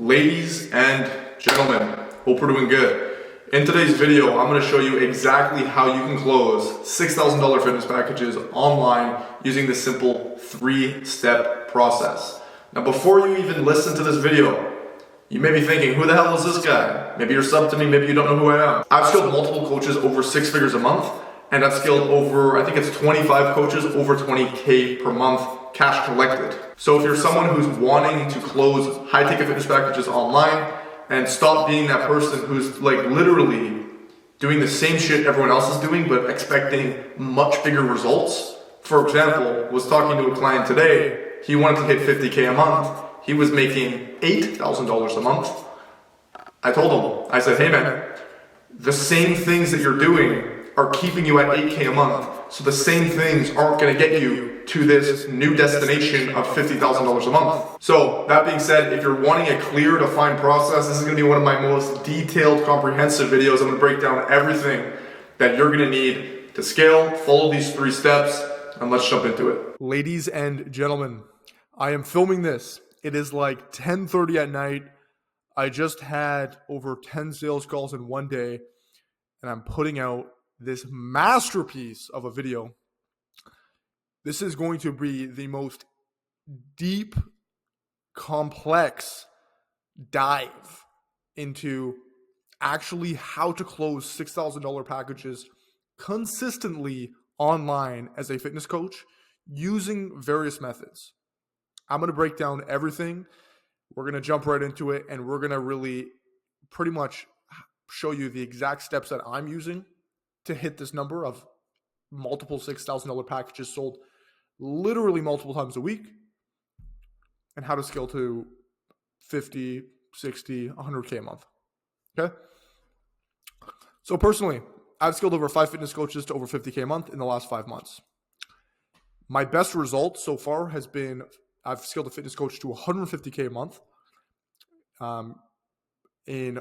Ladies and gentlemen, hope we're doing good. In today's video, I'm going to show you exactly how you can close $6,000 fitness packages online using this simple 3-step process. Now, before you even listen to this video, you may be thinking, who the hell is this guy? Maybe you're sub to me, maybe you don't know who I am. I've skilled multiple coaches over 6 figures a month, and I've skilled over, I think it's 25 coaches over 20K per month cash collected. So if you're someone who's wanting to close high ticket fitness packages online and stop being that person who's like literally doing the same shit everyone else is doing but expecting much bigger results. For example, was talking to a client today, he wanted to hit 50K a month. He was making $8,000 a month. I told him, I said, hey man, the same things that you're doing are keeping you at 8K a month. So the same things aren't gonna get you to this new destination of $50,000 a month. So that being said, if you're wanting a clear, defined process, this is gonna be one of my most detailed, comprehensive videos. I'm gonna break down everything that you're gonna need to scale, follow these 3 steps, and let's jump into it. Ladies and gentlemen, I am filming this. It is like 10:30 at night. I just had over 10 sales calls in one day, and I'm putting out this masterpiece of a video. This is going to be the most deep, complex dive into actually how to close $6,000 packages consistently online as a fitness coach using various methods. I'm going to break down everything. We're going to jump right into it, and we're going to really pretty much show you the exact steps that I'm using to hit this number of multiple $6,000 packages sold literally multiple times a week, and how to scale to 50, 60, 100K a month. Okay? So personally, I've scaled over 5 fitness coaches to over 50K a month in the last 5 months. My best result so far has been I've scaled a fitness coach to 150K a month in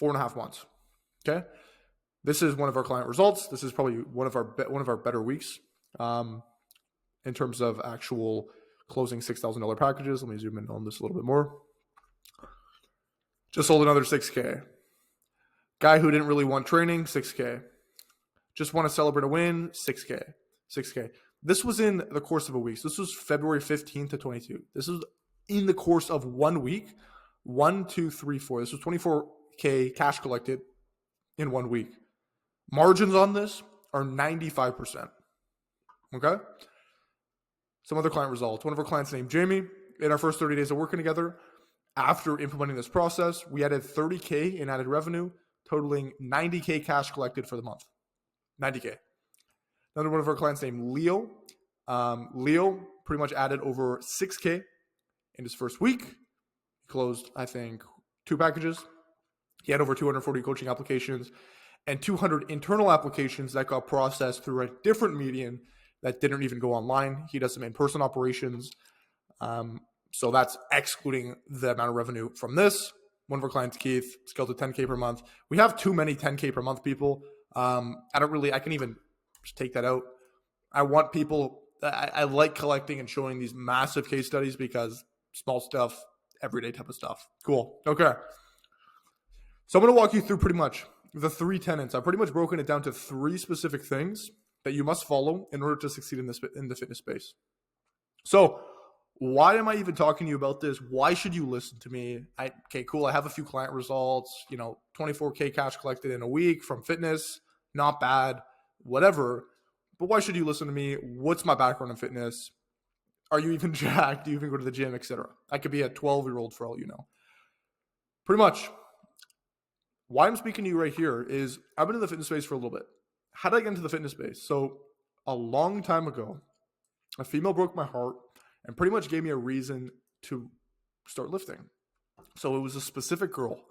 4.5 months. Okay? This is one of our client results. This is probably one of our better weeks in terms of actual closing $6,000 packages. Let me zoom in on this a little bit more. Just sold another 6K. Guy who didn't really want training, 6K. Just want to celebrate a win, 6K. 6K. This was in the course of a week. So this was February 15th to 22. This was in the course of 1 week. 1, 2, 3, 4. This was 24K cash collected in 1 week. Margins on this are 95%. Okay? Some other client results. One of our clients named Jamie. In our first 30 days of working together, after implementing this process, we added 30K in added revenue, totaling 90K cash collected for the month. 90K. Another one of our clients named Leo. Leo pretty much added over 6K in his first week. He closed, I think, 2 packages. He had over 240 coaching applications and 200 internal applications that got processed through a different medium that didn't even go online. He does some in-person operations. So that's excluding the amount of revenue from this. One of our clients, Keith, scaled to 10K per month. We have too many 10K per month people. I can even just take that out. I want people, I like collecting and showing these massive case studies because small stuff, everyday type of stuff. Cool. Okay. So I'm going to walk you through pretty much the 3 tenets. I've pretty much broken it down to 3 specific things that you must follow in order to succeed in the fitness space. So why am I even talking to you about this? Why should you listen to me? Okay, cool. I have a few client results, 24K cash collected in a week from fitness. Not bad, whatever. But why should you listen to me? What's my background in fitness? Are you even jacked? Do you even go to the gym, etc.? I could be a 12-year-old for all you know. Pretty much. Why I'm speaking to you right here is I've been in the fitness space for a little bit. How did I get into the fitness space? So a long time ago, a female broke my heart and pretty much gave me a reason to start lifting. So it was a specific girl.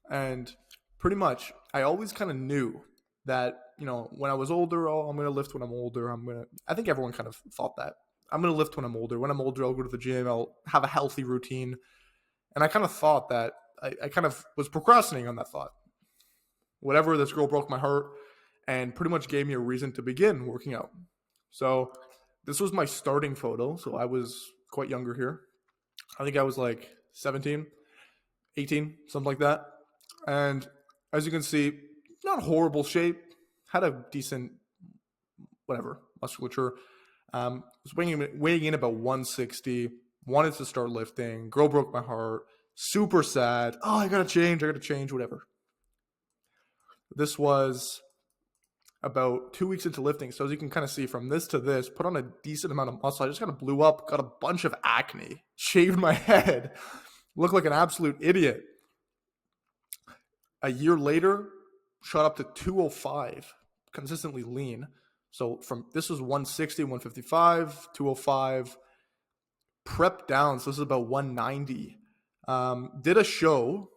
And pretty much I always kind of knew that, when I was older, I'm going to lift when I'm older. I think everyone kind of thought that. I'm going to lift when I'm older. When I'm older, I'll go to the gym. I'll have a healthy routine. And I kind of thought that I kind of was procrastinating on that thought. Whatever, this girl broke my heart and pretty much gave me a reason to begin working out. So this was my starting photo. So I was quite younger here. I think I was like 17. 18, something like that. And as you can see, not horrible shape, had a decent, whatever, musculature. Was weighing in about 160, wanted to start lifting. Girl broke my heart. Super sad. Oh, I gotta change, whatever. This was about 2 weeks into lifting. So as you can kind of see from this to this, put on a decent amount of muscle. I just kind of blew up, got a bunch of acne, shaved my head, looked like an absolute idiot. A year later, shot up to 205, consistently lean. So from this was 160, 155, 205, prep down. So this is about 190. Did a show,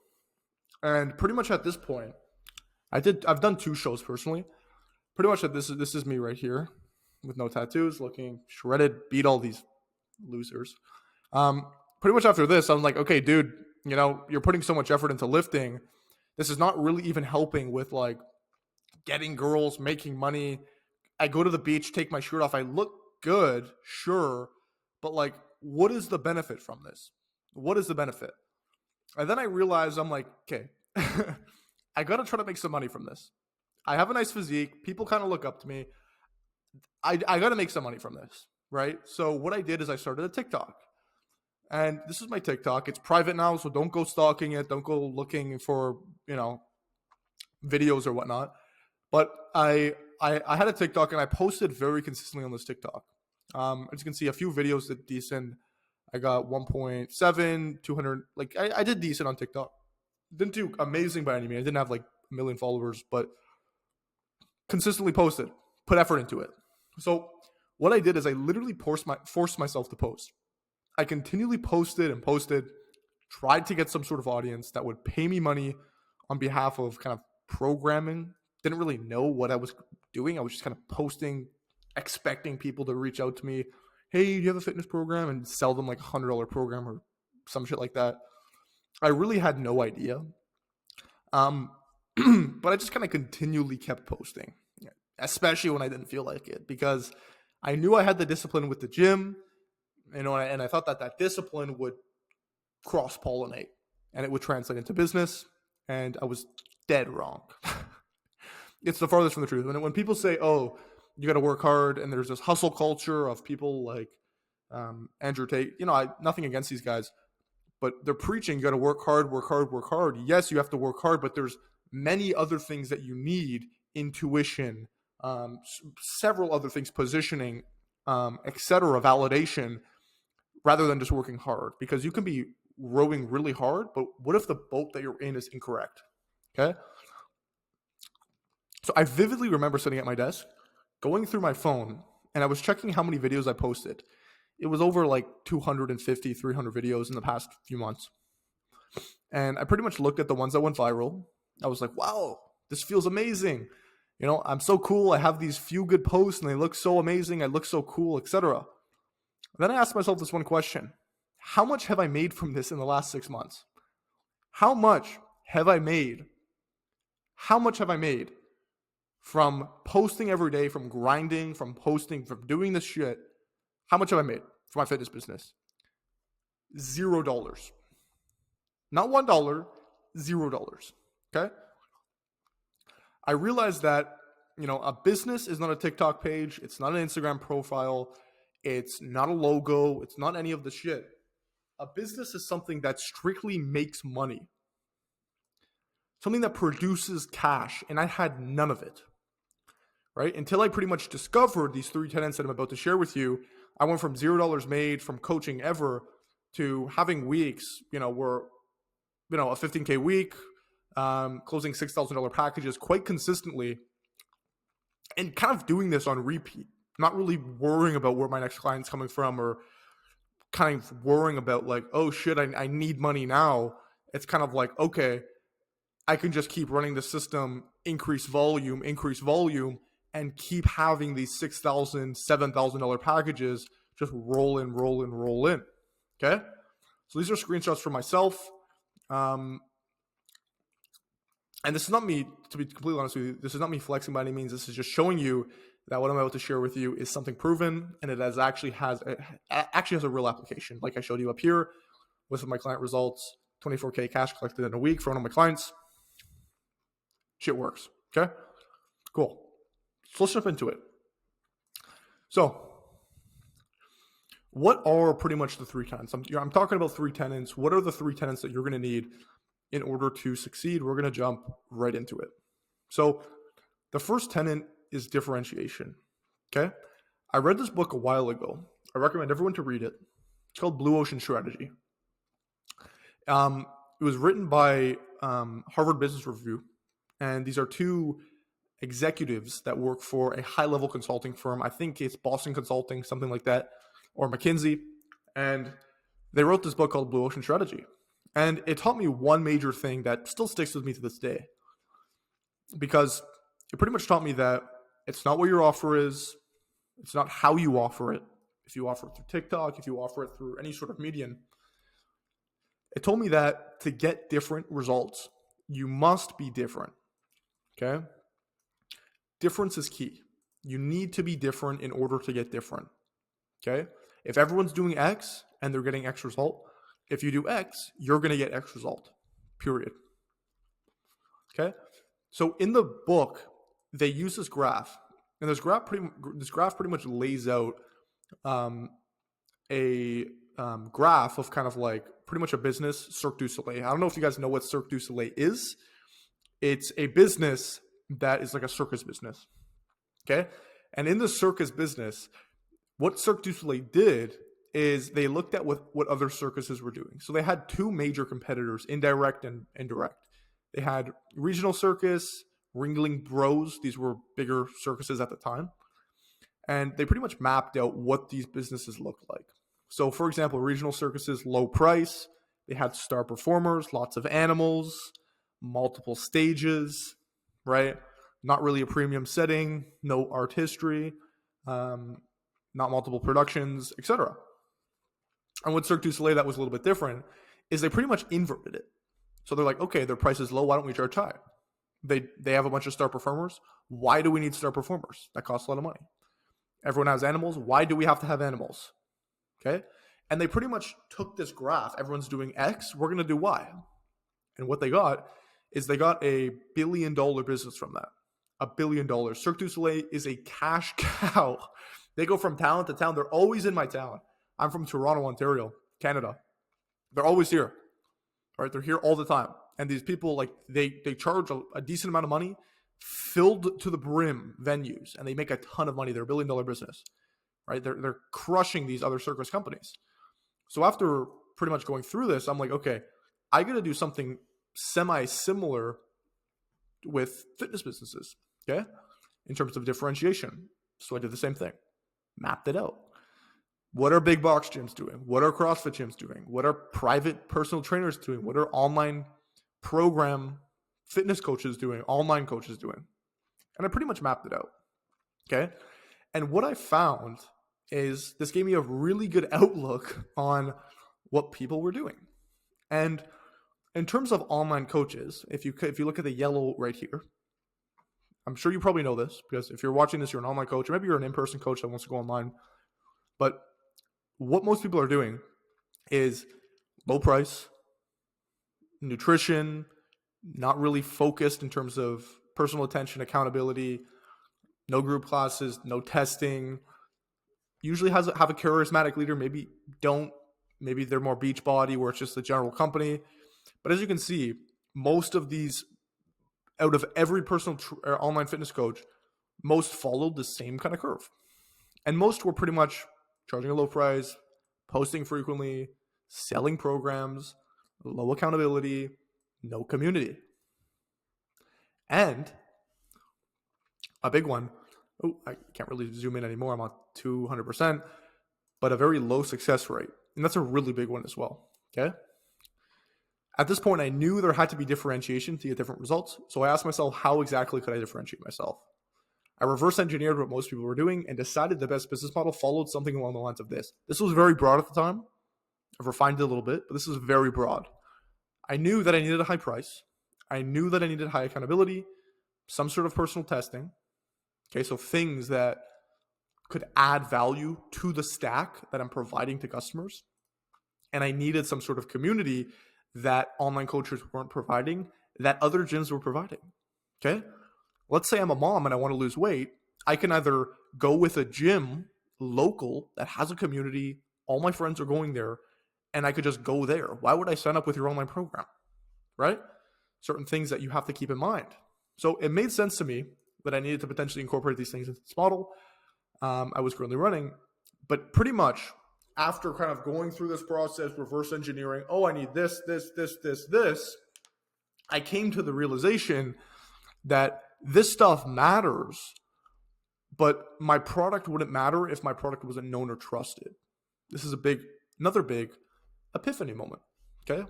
and pretty much at this point, I've done 2 shows personally. Pretty much this is me right here with no tattoos, looking shredded, beat all these losers. Pretty much after this, I'm like, okay, dude, you're putting so much effort into lifting. This is not really even helping with like getting girls, making money. I go to the beach, take my shirt off. I look good, sure, but like, what is the benefit from this? What is the benefit? And then I realized, I'm like, okay, I got to try to make some money from this. I have a nice physique. People kind of look up to me. I got to make some money from this, right? So what I did is I started a TikTok. And this is my TikTok. It's private now, so don't go stalking it. Don't go looking for, videos or whatnot. But I had a TikTok, and I posted very consistently on this TikTok. As you can see, a few videos did decent. I got 1.7, 200. Like, I did decent on TikTok. Didn't do amazing by any means. I didn't have like a million followers, but consistently posted, put effort into it. So what I did is I literally forced myself to post. I continually posted, tried to get some sort of audience that would pay me money on behalf of kind of programming. Didn't really know what I was doing. I was just kind of posting, expecting people to reach out to me. Hey, do you have a fitness program? And sell them like $100 program or some shit like that. I really had no idea. But I just kind of continually kept posting, especially when I didn't feel like it, because I knew I had the discipline with the gym, and I thought that discipline would cross-pollinate and it would translate into business, and I was dead wrong. It's the farthest from the truth. When people say, oh, you got to work hard, and there's this hustle culture of people like Andrew Tate, nothing against these guys, but they're preaching you got to work hard, work hard, work hard. Yes, you have to work hard, but there's many other things that you need: intuition, several other things, positioning, etc., validation, rather than just working hard. Because you can be rowing really hard, but what if the boat that you're in is incorrect? Okay. So I vividly remember sitting at my desk, going through my phone, and I was checking how many videos I posted. It was over like 250, 300 videos in the past few months. And I pretty much looked at the ones that went viral. I was like, wow, this feels amazing. I'm so cool. I have these few good posts and they look so amazing. I look so cool, etc. Then I asked myself this one question. How much have I made from this in the last 6 months? How much have I made? How much have I made from posting every day, from grinding, from posting, from doing this shit? How much have I made for my fitness business? $0. Not $1, $0. Okay? I realized that, a business is not a TikTok page. It's not an Instagram profile. It's not a logo. It's not any of the shit. A business is something that strictly makes money. Something that produces cash. And I had none of it. Right? Until I pretty much discovered these 3 tenants that I'm about to share with you, I went from $0 made from coaching ever to having weeks, where, a 15K week, closing $6,000 packages quite consistently, and kind of doing this on repeat, not really worrying about where my next client's coming from, or kind of worrying about like, oh shit, I need money now. It's kind of like, okay, I can just keep running the system, increase volume, and keep having these $6,000, $7,000 packages just roll in. Okay? So these are screenshots for myself. And this is not me, to be completely honest with you, this is not me flexing by any means. This is just showing you that what I'm about to share with you is something proven, and it actually has a real application. Like I showed you up here with my client results. 24K cash collected in a week for one of my clients. Shit works. Okay, cool. So let's jump into it. So what are pretty much the three tenants? I'm talking about three tenants. What are the three tenants that you're going to need in order to succeed? We're going to jump right into it. So the first tenant is differentiation. Okay. I read this book a while ago. I recommend everyone to read it. It's called Blue Ocean Strategy. It was written by Harvard Business Review. And these are two executives that work for a high-level consulting firm. I think it's Boston Consulting, something like that, or McKinsey. And they wrote this book called Blue Ocean Strategy. And it taught me one major thing that still sticks with me to this day. Because it pretty much taught me that it's not what your offer is. It's not how you offer it. If you offer it through TikTok, if you offer it through any sort of medium. It told me that to get different results, you must be different. Okay? Difference is key. You need to be different in order to get different. Okay? If everyone's doing X and they're getting X result, if you do X, you're going to get X result. Period. Okay? So in the book, they use this graph, and this graph pretty much lays out a graph of kind of like pretty much a business, Cirque du Soleil. I don't know if you guys know what Cirque du Soleil is. It's a business that is like a circus business. Okay? And in the circus business, what Cirque du Soleil did is they looked at what other circuses were doing. So they had two major competitors, indirect and indirect. They had Regional Circus, Ringling Bros. These were bigger circuses at the time. And they pretty much mapped out what these businesses looked like. So, for example, Regional Circuses, low price. They had star performers, lots of animals, multiple stages, right? Not really a premium setting, no art history, not multiple productions, etc. And with Cirque du Soleil, that was a little bit different, is they pretty much inverted it. So they're like, okay, their price is low. Why don't we charge high? They have a bunch of star performers. Why do we need star performers? That costs a lot of money. Everyone has animals. Why do we have to have animals? Okay. And they pretty much took this graph. Everyone's doing X. We're going to do Y. And what they got is they got $1 billion business from that. $1 billion. Cirque du Soleil is a cash cow. They go from town to town. They're always in my town. I'm from Toronto, Ontario, Canada. They're always here. Right? They're here all the time. And these people, like, they charge a decent amount of money, filled to the brim venues, and they make a ton of money. They're $1 billion business. Right? They're crushing these other circus companies. So after pretty much going through this, I'm like, okay, I got to do something semi-similar with fitness businesses, okay, in terms of differentiation. So I did the same thing, mapped it out. What are big box gyms doing? What are CrossFit gyms doing? What are private personal trainers doing? What are online program fitness coaches doing? Online coaches doing? And I pretty much mapped it out, okay? And what I found is this gave me a really good outlook on what people were doing. And in terms of online coaches, if you look at the yellow right here, I'm sure you probably know this because if you're watching this, you're an online coach, or maybe you're an in-person coach that wants to go online. But what most people are doing is low price, nutrition, not really focused in terms of personal attention, accountability, no group classes, no testing. Usually have a charismatic leader. Maybe they're more Beachbody where it's just the general company. But as you can see, most of these, out of every personal online fitness coach, most followed the same kind of curve. And most were pretty much charging a low price, posting frequently, selling programs, low accountability, no community. And a big one, I can't really zoom in anymore, I'm on 200%, but a very low success rate. And that's a really big one as well, okay? At this point, I knew there had to be differentiation to get different results. So I asked myself, how exactly could I differentiate myself? I reverse engineered what most people were doing and decided the best business model followed something along the lines of this. This was very broad at the time. I've refined it a little bit, but this is very broad. I knew that I needed a high price. I knew that I needed high accountability, some sort of personal testing. Okay, so things that could add value to the stack that I'm providing to customers. And I needed some sort of community that online coaches weren't providing that other gyms were providing. Okay? Let's say I'm a mom and I want to lose weight. I can either go with a gym local that has a community, all my friends are going there, and I could just go there. Why would I sign up with your online program? Right? Certain things that you have to keep in mind. So it made sense to me that I needed to potentially incorporate these things into this model I was currently running. But pretty much after kind of going through this process, reverse engineering, I need this, I came to the realization that this stuff matters, but my product wouldn't matter if my product wasn't known or trusted. This is another big epiphany moment, okay?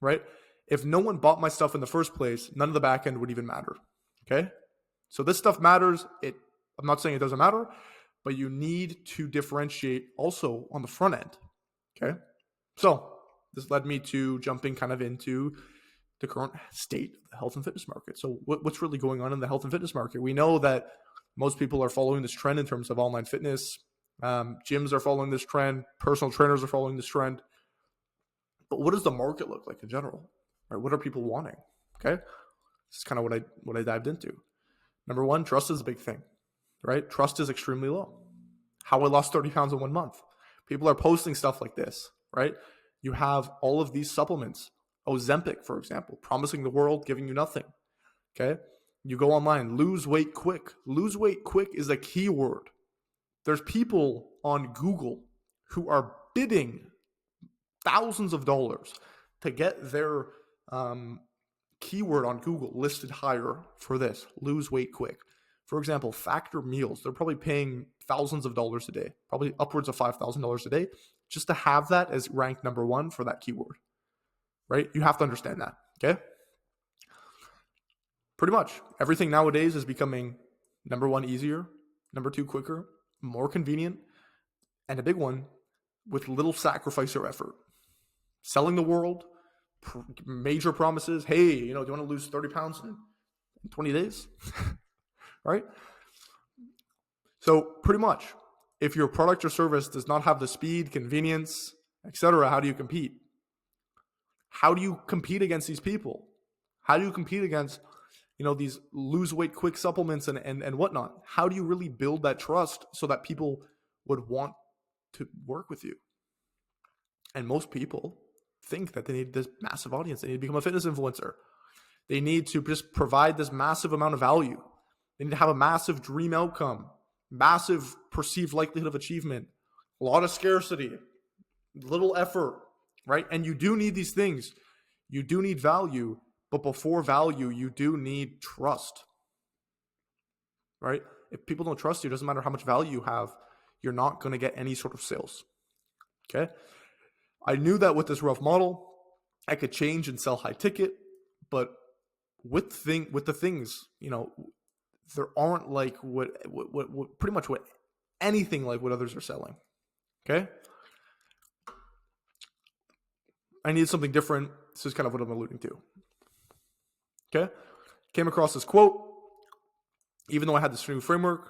Right? If no one bought my stuff in the first place, none of the back end would even matter, okay? So this stuff matters. I'm not saying it doesn't matter, but you need to differentiate also on the front end, okay? So this led me to jumping kind of into the current state of the health and fitness market. So what's really going on in the health and fitness market? We know that most people are following this trend in terms of online fitness. Gyms are following this trend. Personal trainers are following this trend. But what does the market look like in general? Right? What are people wanting? Okay, this is kind of what I dived into. Number one, trust is a big thing, right? Trust is extremely low. How I lost 30 pounds in 1 month. People are posting stuff like this, right? You have all of these supplements. Ozempic, for example, promising the world, giving you nothing. Okay? You go online, lose weight quick. Lose weight quick is a keyword. There's people on Google who are bidding thousands of dollars to get their keyword on Google listed higher for this, lose weight quick. For example, Factor Meals, they're probably paying thousands of dollars a day, probably upwards of $5,000 a day, just to have that as ranked number one for that keyword, right? You have to understand that, okay? Pretty much everything nowadays is becoming number one, easier, number two, quicker, more convenient, and a big one, with little sacrifice or effort. Selling the world, major promises. Hey, do you want to lose 30 pounds in 20 days? Right? So pretty much, if your product or service does not have the speed, convenience, etc., how do you compete? How do you compete against these people? How do you compete against, these lose weight quick supplements and whatnot? How do you really build that trust so that people would want to work with you? And most people think that they need this massive audience. They need to become a fitness influencer. They need to just provide this massive amount of value. They need to have a massive dream outcome, massive perceived likelihood of achievement, a lot of scarcity, little effort, right? And you do need these things. You do need value, but before value, you do need trust, right? If people don't trust you, it doesn't matter how much value you have, you're not going to get any sort of sales, okay? I knew that with this rough model, I could change and sell high ticket, but with the things, there aren't like what pretty much what anything like what others are selling. Okay. I needed something different. This is kind of what I'm alluding to. Okay. Came across this quote. Even though I had this new framework,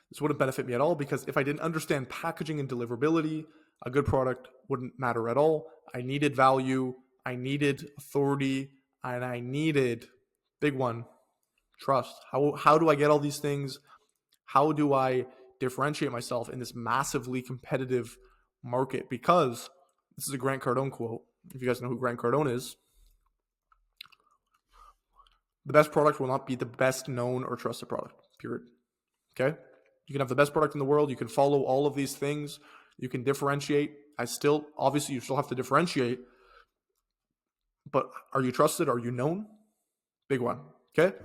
this wouldn't benefit me at all because if I didn't understand packaging and deliverability, a good product wouldn't matter at all. I needed value. I needed authority. And I needed, big one, trust. How do I get all these things? How do I differentiate myself in this massively competitive market? Because this is a Grant Cardone quote. If you guys know who Grant Cardone is, the best product will not be the best known or trusted product, period. Okay? You can have the best product in the world. You can follow all of these things. You can differentiate. Obviously, you still have to differentiate. But are you trusted? Are you known? Big one. Okay?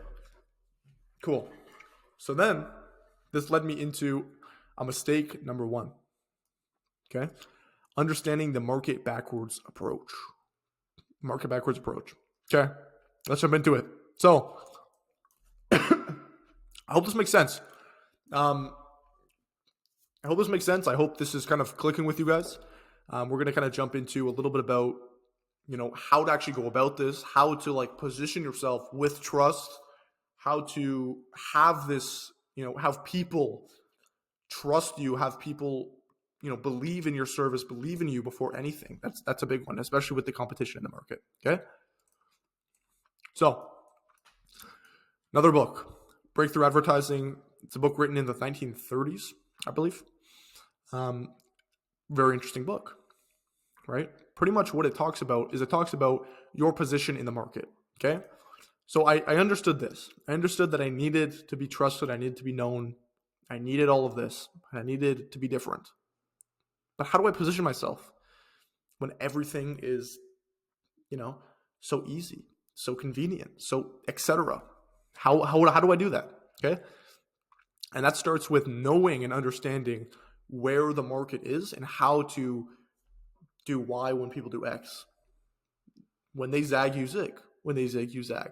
Cool. So then this led me into a mistake number one. Okay? Understanding the market backwards approach. Okay? Let's jump into it. So I hope this makes sense. I hope this is kind of clicking with you guys. We're going to kind of jump into a little bit about, how to actually go about this, how to like position yourself with trust, how to have this, have people trust you, have people, believe in your service, believe in you before anything. That's a big one, especially with the competition in the market. Okay. So another book, Breakthrough Advertising. It's a book written in the 1930s, I believe. Very interesting book, right? Pretty much what it talks about is your position in the market. Okay. So I understood this. I understood that I needed to be trusted. I needed to be known. I needed all of this. And I needed to be different. But how do I position myself when everything is, so easy, so convenient, so etc.? How do I do that? Okay. And that starts with knowing and understanding where the market is and how to do Y when people do X. When they zag, you zig. When they zig, you zag.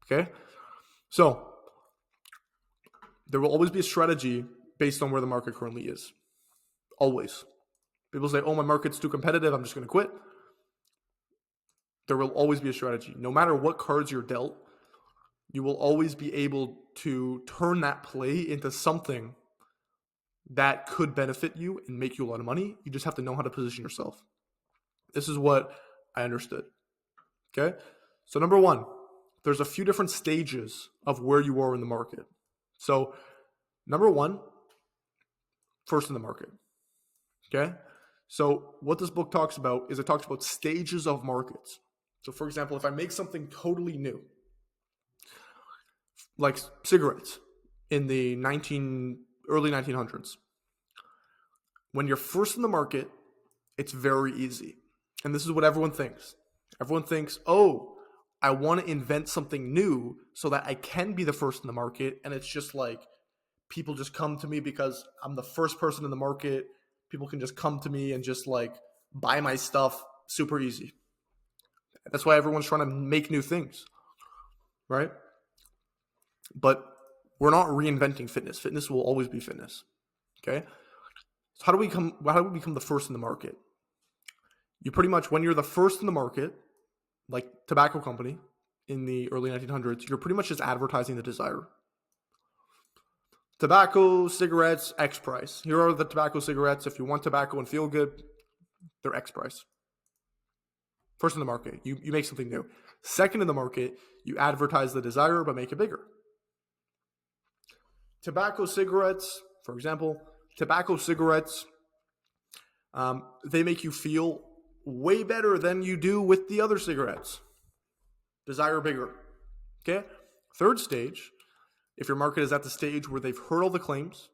Okay? So there will always be a strategy based on where the market currently is. Always. People say, oh, my market's too competitive, I'm just going to quit. There will always be a strategy. No matter what cards you're dealt, you will always be able to turn that play into something that could benefit you and make you a lot of money. You just have to know how to position yourself. This is what I understood. Okay? So number one, there's a few different stages of where you are in the market. So number one, first in the market. Okay? So what this book talks about is it talks about stages of markets. So for example, if I make something totally new, like cigarettes in the early 1900s, when you're first in the market, it's very easy. And this is what everyone thinks. Everyone thinks, oh, I want to invent something new so that I can be the first in the market. And it's just like people just come to me because I'm the first person in the market. People can just come to me and just like buy my stuff super easy. That's why everyone's trying to make new things, right? But we're not reinventing fitness. Fitness will always be fitness. Okay. So how do we become the first in the market? You pretty much, when you're the first in the market, like tobacco company in the early 1900s, you're pretty much just advertising the desire. Tobacco, cigarettes, X price. Here are the tobacco cigarettes. If you want tobacco and feel good, they're X price. First in the market, you make something new. Second in the market, you advertise the desire but make it bigger. Tobacco cigarettes, for example, they make you feel way better than you do with the other cigarettes. Desire bigger. Okay? Third stage, if your market is at the stage where they've heard all the claims,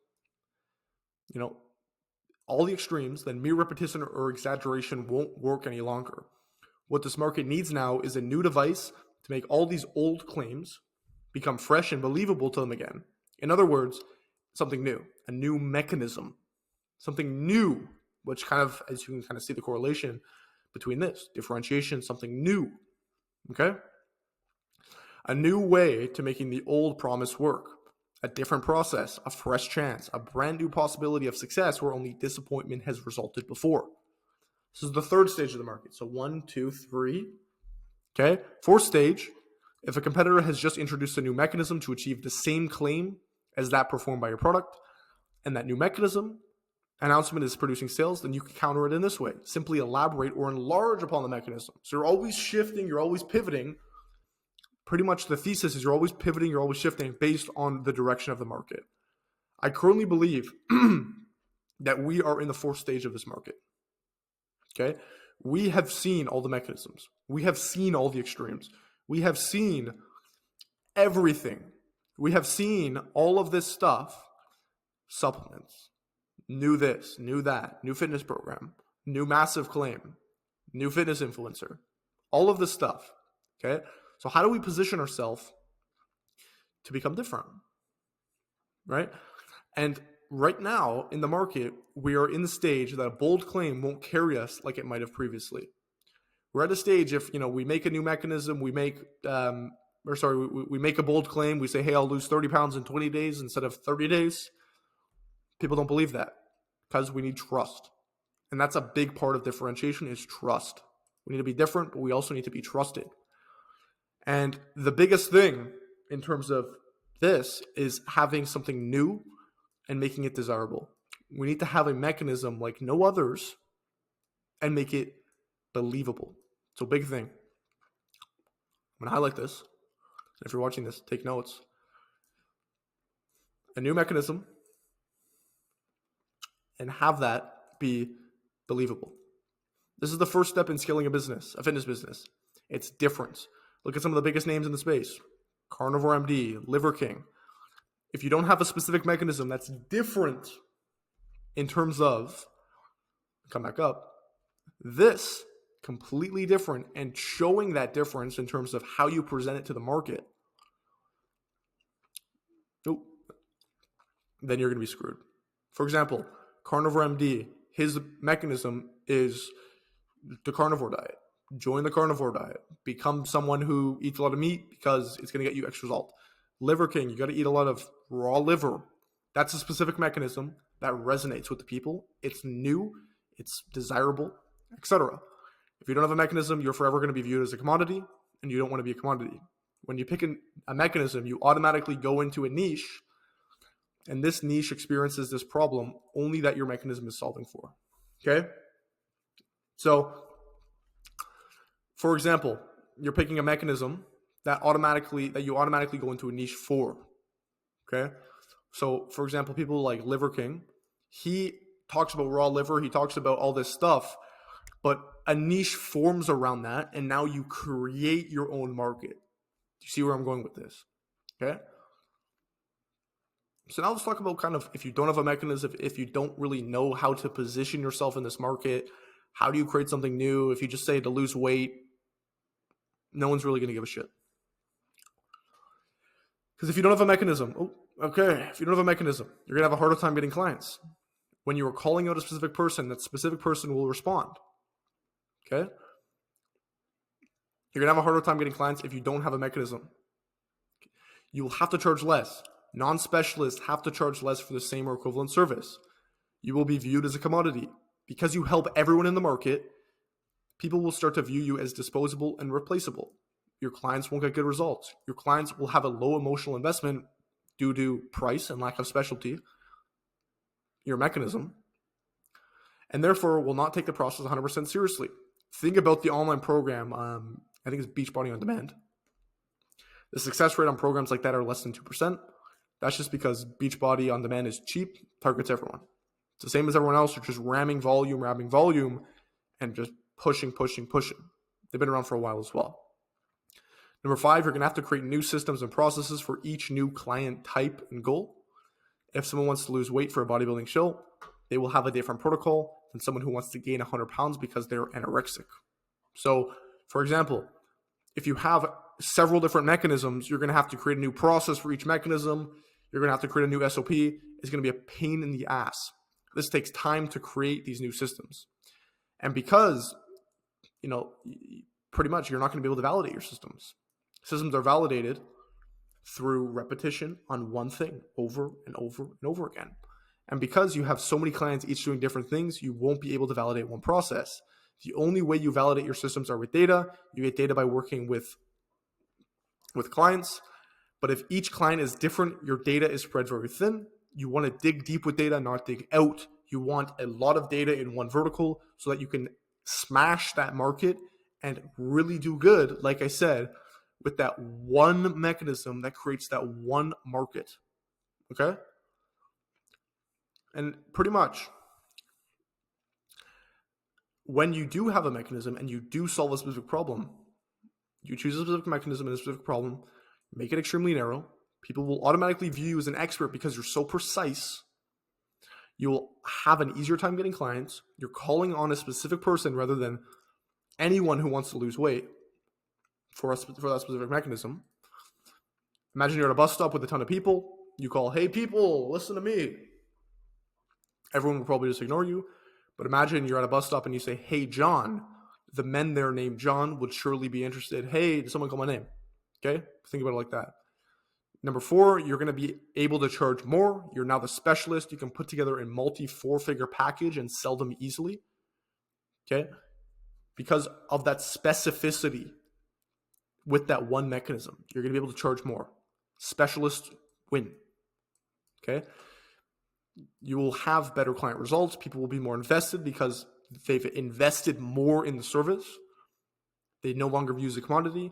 all the extremes, then mere repetition or exaggeration won't work any longer. What this market needs now is a new device to make all these old claims become fresh and believable to them again. In other words, something new, a new mechanism, something new, which kind of, as you can kind of see the correlation between this, differentiation, something new, okay? A new way to making the old promise work, a different process, a fresh chance, a brand new possibility of success where only disappointment has resulted before. This is the third stage of the market. So 1, 2, 3. Okay. Fourth stage, if a competitor has just introduced a new mechanism to achieve the same claim as that performed by your product, and that new mechanism announcement is producing sales, then you can counter it in this way. Simply elaborate or enlarge upon the mechanism. So you're always shifting, you're always pivoting. Pretty much the thesis is you're always pivoting, you're always shifting based on the direction of the market. I currently believe that we are in the fourth stage of this market. Okay? We have seen all the mechanisms. We have seen all the extremes. We have seen everything. We have seen all of this stuff, supplements, new this, new that, new fitness program, new massive claim, new fitness influencer, all of this stuff. Okay? So how do we position ourselves to become different? Right? And right now in the market, we are in the stage that a bold claim won't carry us like it might have previously. We're at a stage if, we make a new mechanism, we make a bold claim, we say, hey, I'll lose 30 pounds in 20 days instead of 30 days. People don't believe that because we need trust. And that's a big part of differentiation is trust. We need to be different, but we also need to be trusted. And the biggest thing in terms of this is having something new and making it desirable. We need to have a mechanism like no others and make it believable. So big thing. I'm going to highlight this. If you're watching this, take notes. A new mechanism and have that be believable. This is the first step in scaling a business, a fitness business. It's different. Look at some of the biggest names in the space. Carnivore MD, Liver King. If you don't have a specific mechanism that's different in terms of, come back up, this completely different and showing that difference in terms of how you present it to the market, then you're going to be screwed. For example, Carnivore MD, his mechanism is the carnivore diet. Join the carnivore diet. Become someone who eats a lot of meat because it's going to get you X result. Liver King, you got to eat a lot of raw liver. That's a specific mechanism that resonates with the people. It's new, it's desirable, etc. If you don't have a mechanism, you're forever going to be viewed as a commodity, and you don't want to be a commodity. When you pick a mechanism, you automatically go into a niche, and this niche experiences this problem only that your mechanism is solving for. Okay? So, for example, you're picking a mechanism that you automatically go into a niche for. Okay? So, for example, people like Liver King, he talks about raw liver, he talks about all this stuff, but a niche forms around that, and now you create your own market. Do you see where I'm going with this? Okay? So now let's talk about kind of, if you don't have a mechanism, if you don't really know how to position yourself in this market, how do you create something new? If you just say to lose weight, no one's really going to give a shit. Because if you don't have a mechanism, if you don't have a mechanism, you're going to have a harder time getting clients. When you are calling out a specific person, that specific person will respond. Okay? You're going to have a harder time getting clients if you don't have a mechanism. You will have to charge less. Non-specialists have to charge less for the same or equivalent service. You will be viewed as a commodity. Because you help everyone in the market, people will start to view you as disposable and replaceable. Your clients won't get good results. Your clients will have a low emotional investment due to price and lack of specialty, your mechanism, and therefore will not take the process 100% seriously. Think about the online program, I think it's Beachbody On Demand. The success rate on programs like that are less than 2%. That's just because Beachbody On Demand is cheap, targets everyone. It's the same as everyone else. You're just ramming volume, and just pushing. They've been around for a while as well. Number 5, you're going to have to create new systems and processes for each new client type and goal. If someone wants to lose weight for a bodybuilding show, they will have a different protocol than someone who wants to gain 100 pounds because they're anorexic. So, for example, if you have several different mechanisms, you're going to have to create a new process for each mechanism. You're going to have to create a new SOP. It's going to be a pain in the ass. This takes time to create these new systems. And because, pretty much you're not going to be able to validate your systems. Systems are validated through repetition on one thing over and over and over again. And because you have so many clients each doing different things, you won't be able to validate one process. The only way you validate your systems are with data. You get data by working with clients. But if each client is different, your data is spread very thin. You want to dig deep with data, not dig out. You want a lot of data in one vertical so that you can smash that market and really do good, like I said, with that one mechanism that creates that one market. Okay? And pretty much, when you do have a mechanism and you do solve a specific problem, you choose a specific mechanism and a specific problem, make it extremely narrow. People will automatically view you as an expert because you're so precise. You will have an easier time getting clients. You're calling on a specific person rather than anyone who wants to lose weight for that specific mechanism. Imagine you're at a bus stop with a ton of people. You call, hey people, listen to me. Everyone will probably just ignore you. But imagine you're at a bus stop and you say, hey John. The men there named John would surely be interested. Hey, did someone call my name? Okay? Think about it like that. Number 4, you're going to be able to charge more. You're now the specialist. You can put together a multi-4-figure package and sell them easily. Okay? Because of that specificity with that one mechanism, you're going to be able to charge more. Specialists win. Okay? You will have better client results. People will be more invested because they've invested more in the service. They no longer view as a commodity.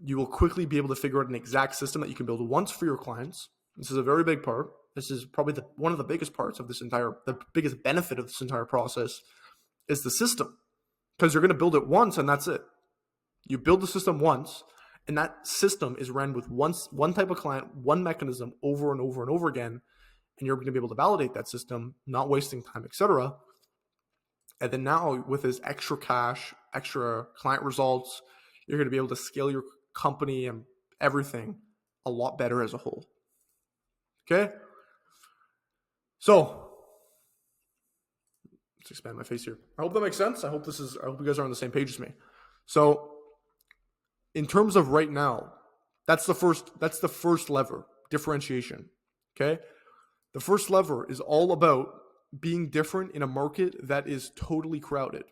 You will quickly be able to figure out an exact system that you can build once for your clients. This is a very big part. This is probably one of the biggest parts of the biggest benefit of this entire process is the system, because you're going to build it once and that's it. You build the system once, and that system is ran with one type of client, one mechanism over and over and over again, and you're going to be able to validate that system, not wasting time, etc. And then now with this extra cash, extra client results, you're going to be able to scale your company and everything a lot better as a whole. Okay? So let's expand my face here. I hope that makes sense. I hope you guys are on the same page as me. So in terms of right now, that's the first lever, differentiation. Okay? The first lever is all about being different in a market that is totally crowded.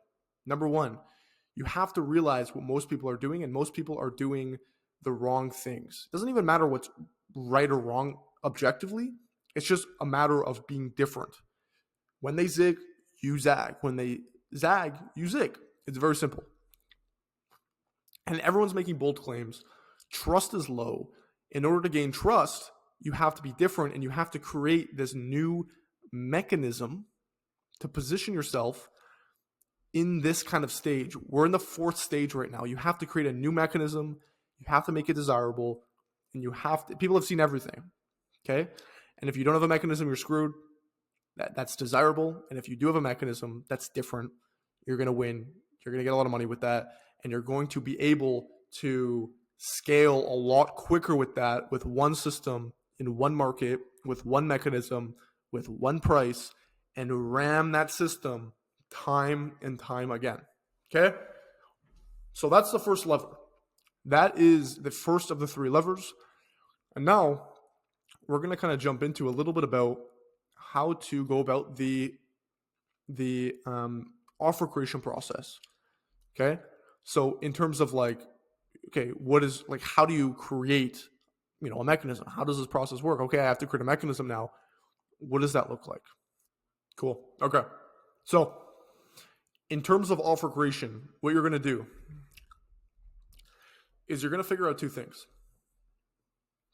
Number one, you have to realize what most people are doing, and most people are doing the wrong things. It doesn't even matter what's right or wrong objectively. It's just a matter of being different. When they zig, you zag. When they zag, you zig. It's very simple. And everyone's making bold claims. Trust is low. In order to gain trust, you have to be different, and you have to create this new mechanism to position yourself in this kind of stage. We're in the fourth stage right now. You have to create a new mechanism. You have to make it desirable, and people have seen everything. Okay? And if you don't have a mechanism, you're screwed. That's desirable. And if you do have a mechanism that's different, you're going to win. You're going to get a lot of money with that, and you're going to be able to scale a lot quicker with that, with one system in one market, with one mechanism, with one price, and ram that system time and time again. Okay? So that's the first lever. That is the first of the three levers. And now we're going to kind of jump into a little bit about how to go about the offer creation process. Okay? So in terms of how do you create, a mechanism? How does this process work? Okay, I have to create a mechanism now. What does that look like? Cool. Okay. So in terms of offer creation, what you're going to do is you're going to figure out two things.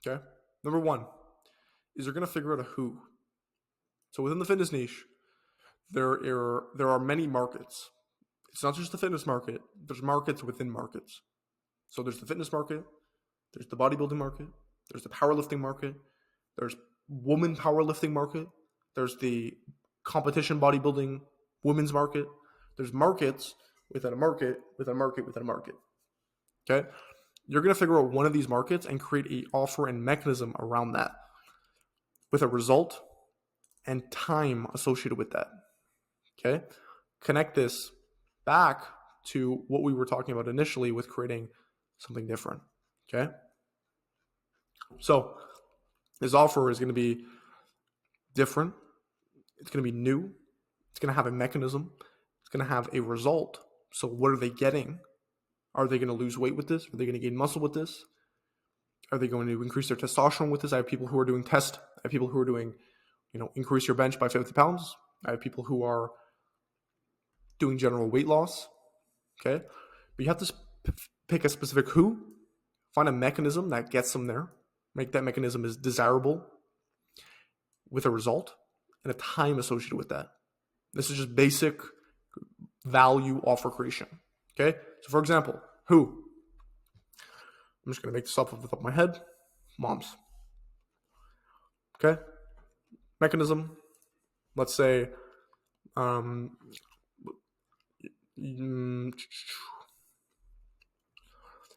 Okay. Number one is you're going to figure out a who. So within the fitness niche, there are many markets. It's not just the fitness market. There's markets within markets. So there's the fitness market. There's the bodybuilding market. There's the powerlifting market. There's woman powerlifting market. There's the competition bodybuilding women's market. There's markets within a market, within a market, within a market. Okay? You're going to figure out one of these markets and create an offer and mechanism around that with a result and time associated with that. Okay? Connect this back to what we were talking about initially with creating something different. Okay? So this offer is going to be different. It's going to be new. It's going to have a mechanism. It's going to have a result. So what are they getting? Are they going to lose weight with this? Are they going to gain muscle with this? Are they going to increase their testosterone with this? I have people who are doing I have people who are doing, increase your bench by 50 pounds. I have people who are doing general weight loss. Okay. But you have to pick a specific who, find a mechanism that gets them there, make that mechanism as desirable with a result and a time associated with that. This is just basic value offer creation. Okay. So for example, who? I'm just going to make this up off the top of my head. Moms. Okay. Mechanism. Let's say,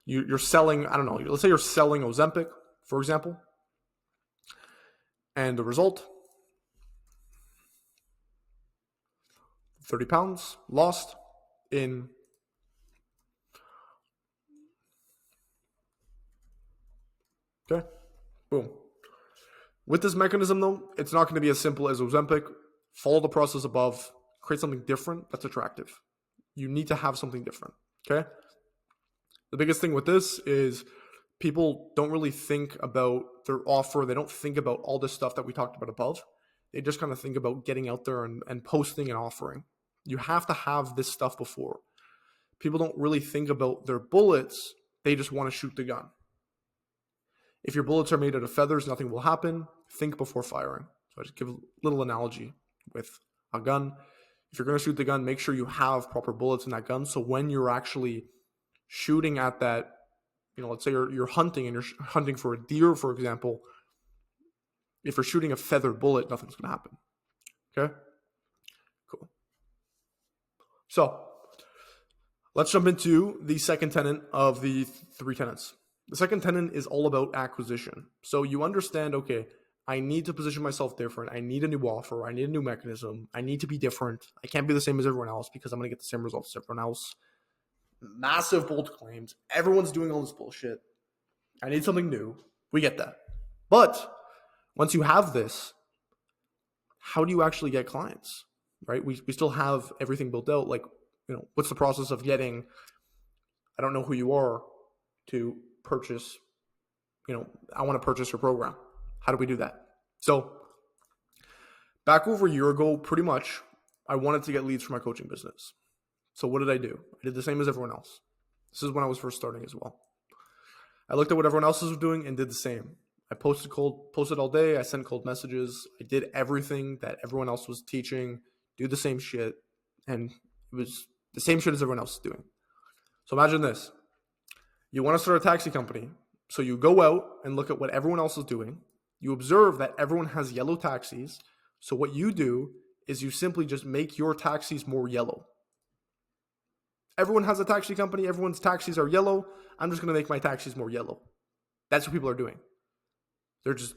you're selling, I don't know, let's say you're selling Ozempic, for example. And the result, 30 pounds lost in okay, boom. With this mechanism, though, it's not going to be as simple as Ozempic. Follow the process above, create something different that's attractive. You need to have something different, okay? The biggest thing with this is people don't really think about their offer. They don't think about all this stuff that we talked about above. They just kind of think about getting out there and posting and offering. You have to have this stuff before. People don't really think about their bullets. They just want to shoot the gun. If your bullets are made out of feathers, nothing will happen. Think before firing. So I just give a little analogy with a gun. If you're going to shoot the gun, make sure you have proper bullets in that gun. So when you're actually shooting at that, let's say you're hunting and you're hunting for a deer, for example. If you're shooting a feather bullet, nothing's going to happen. Okay? Cool. So let's jump into the second tenet of the 3 tenets. The second tenet is all about acquisition. So you understand, okay, I need to position myself different. I need a new offer. I need a new mechanism. I need to be different. I can't be the same as everyone else because I'm going to get the same results as everyone else. Massive bold claims. Everyone's doing all this bullshit. I need something new. We get that. But once you have this, how do you actually get clients, right? We still have everything built out. Like, what's the process of getting, I don't know who you are, to purchase, I want to purchase your program. How do we do that? So back over a year ago, pretty much, I wanted to get leads for my coaching business. So what did I do? I did the same as everyone else. This is when I was first starting as well. I looked at what everyone else was doing and did the same. I posted all day. I sent cold messages. I did everything that everyone else was teaching, do the same shit. And it was the same shit as everyone else is doing. So imagine this. You want to start a taxi company. So you go out and look at what everyone else is doing. You observe that everyone has yellow taxis. So what you do is you simply just make your taxis more yellow. Everyone has a taxi company. Everyone's taxis are yellow. I'm just going to make my taxis more yellow. That's what people are doing. They're just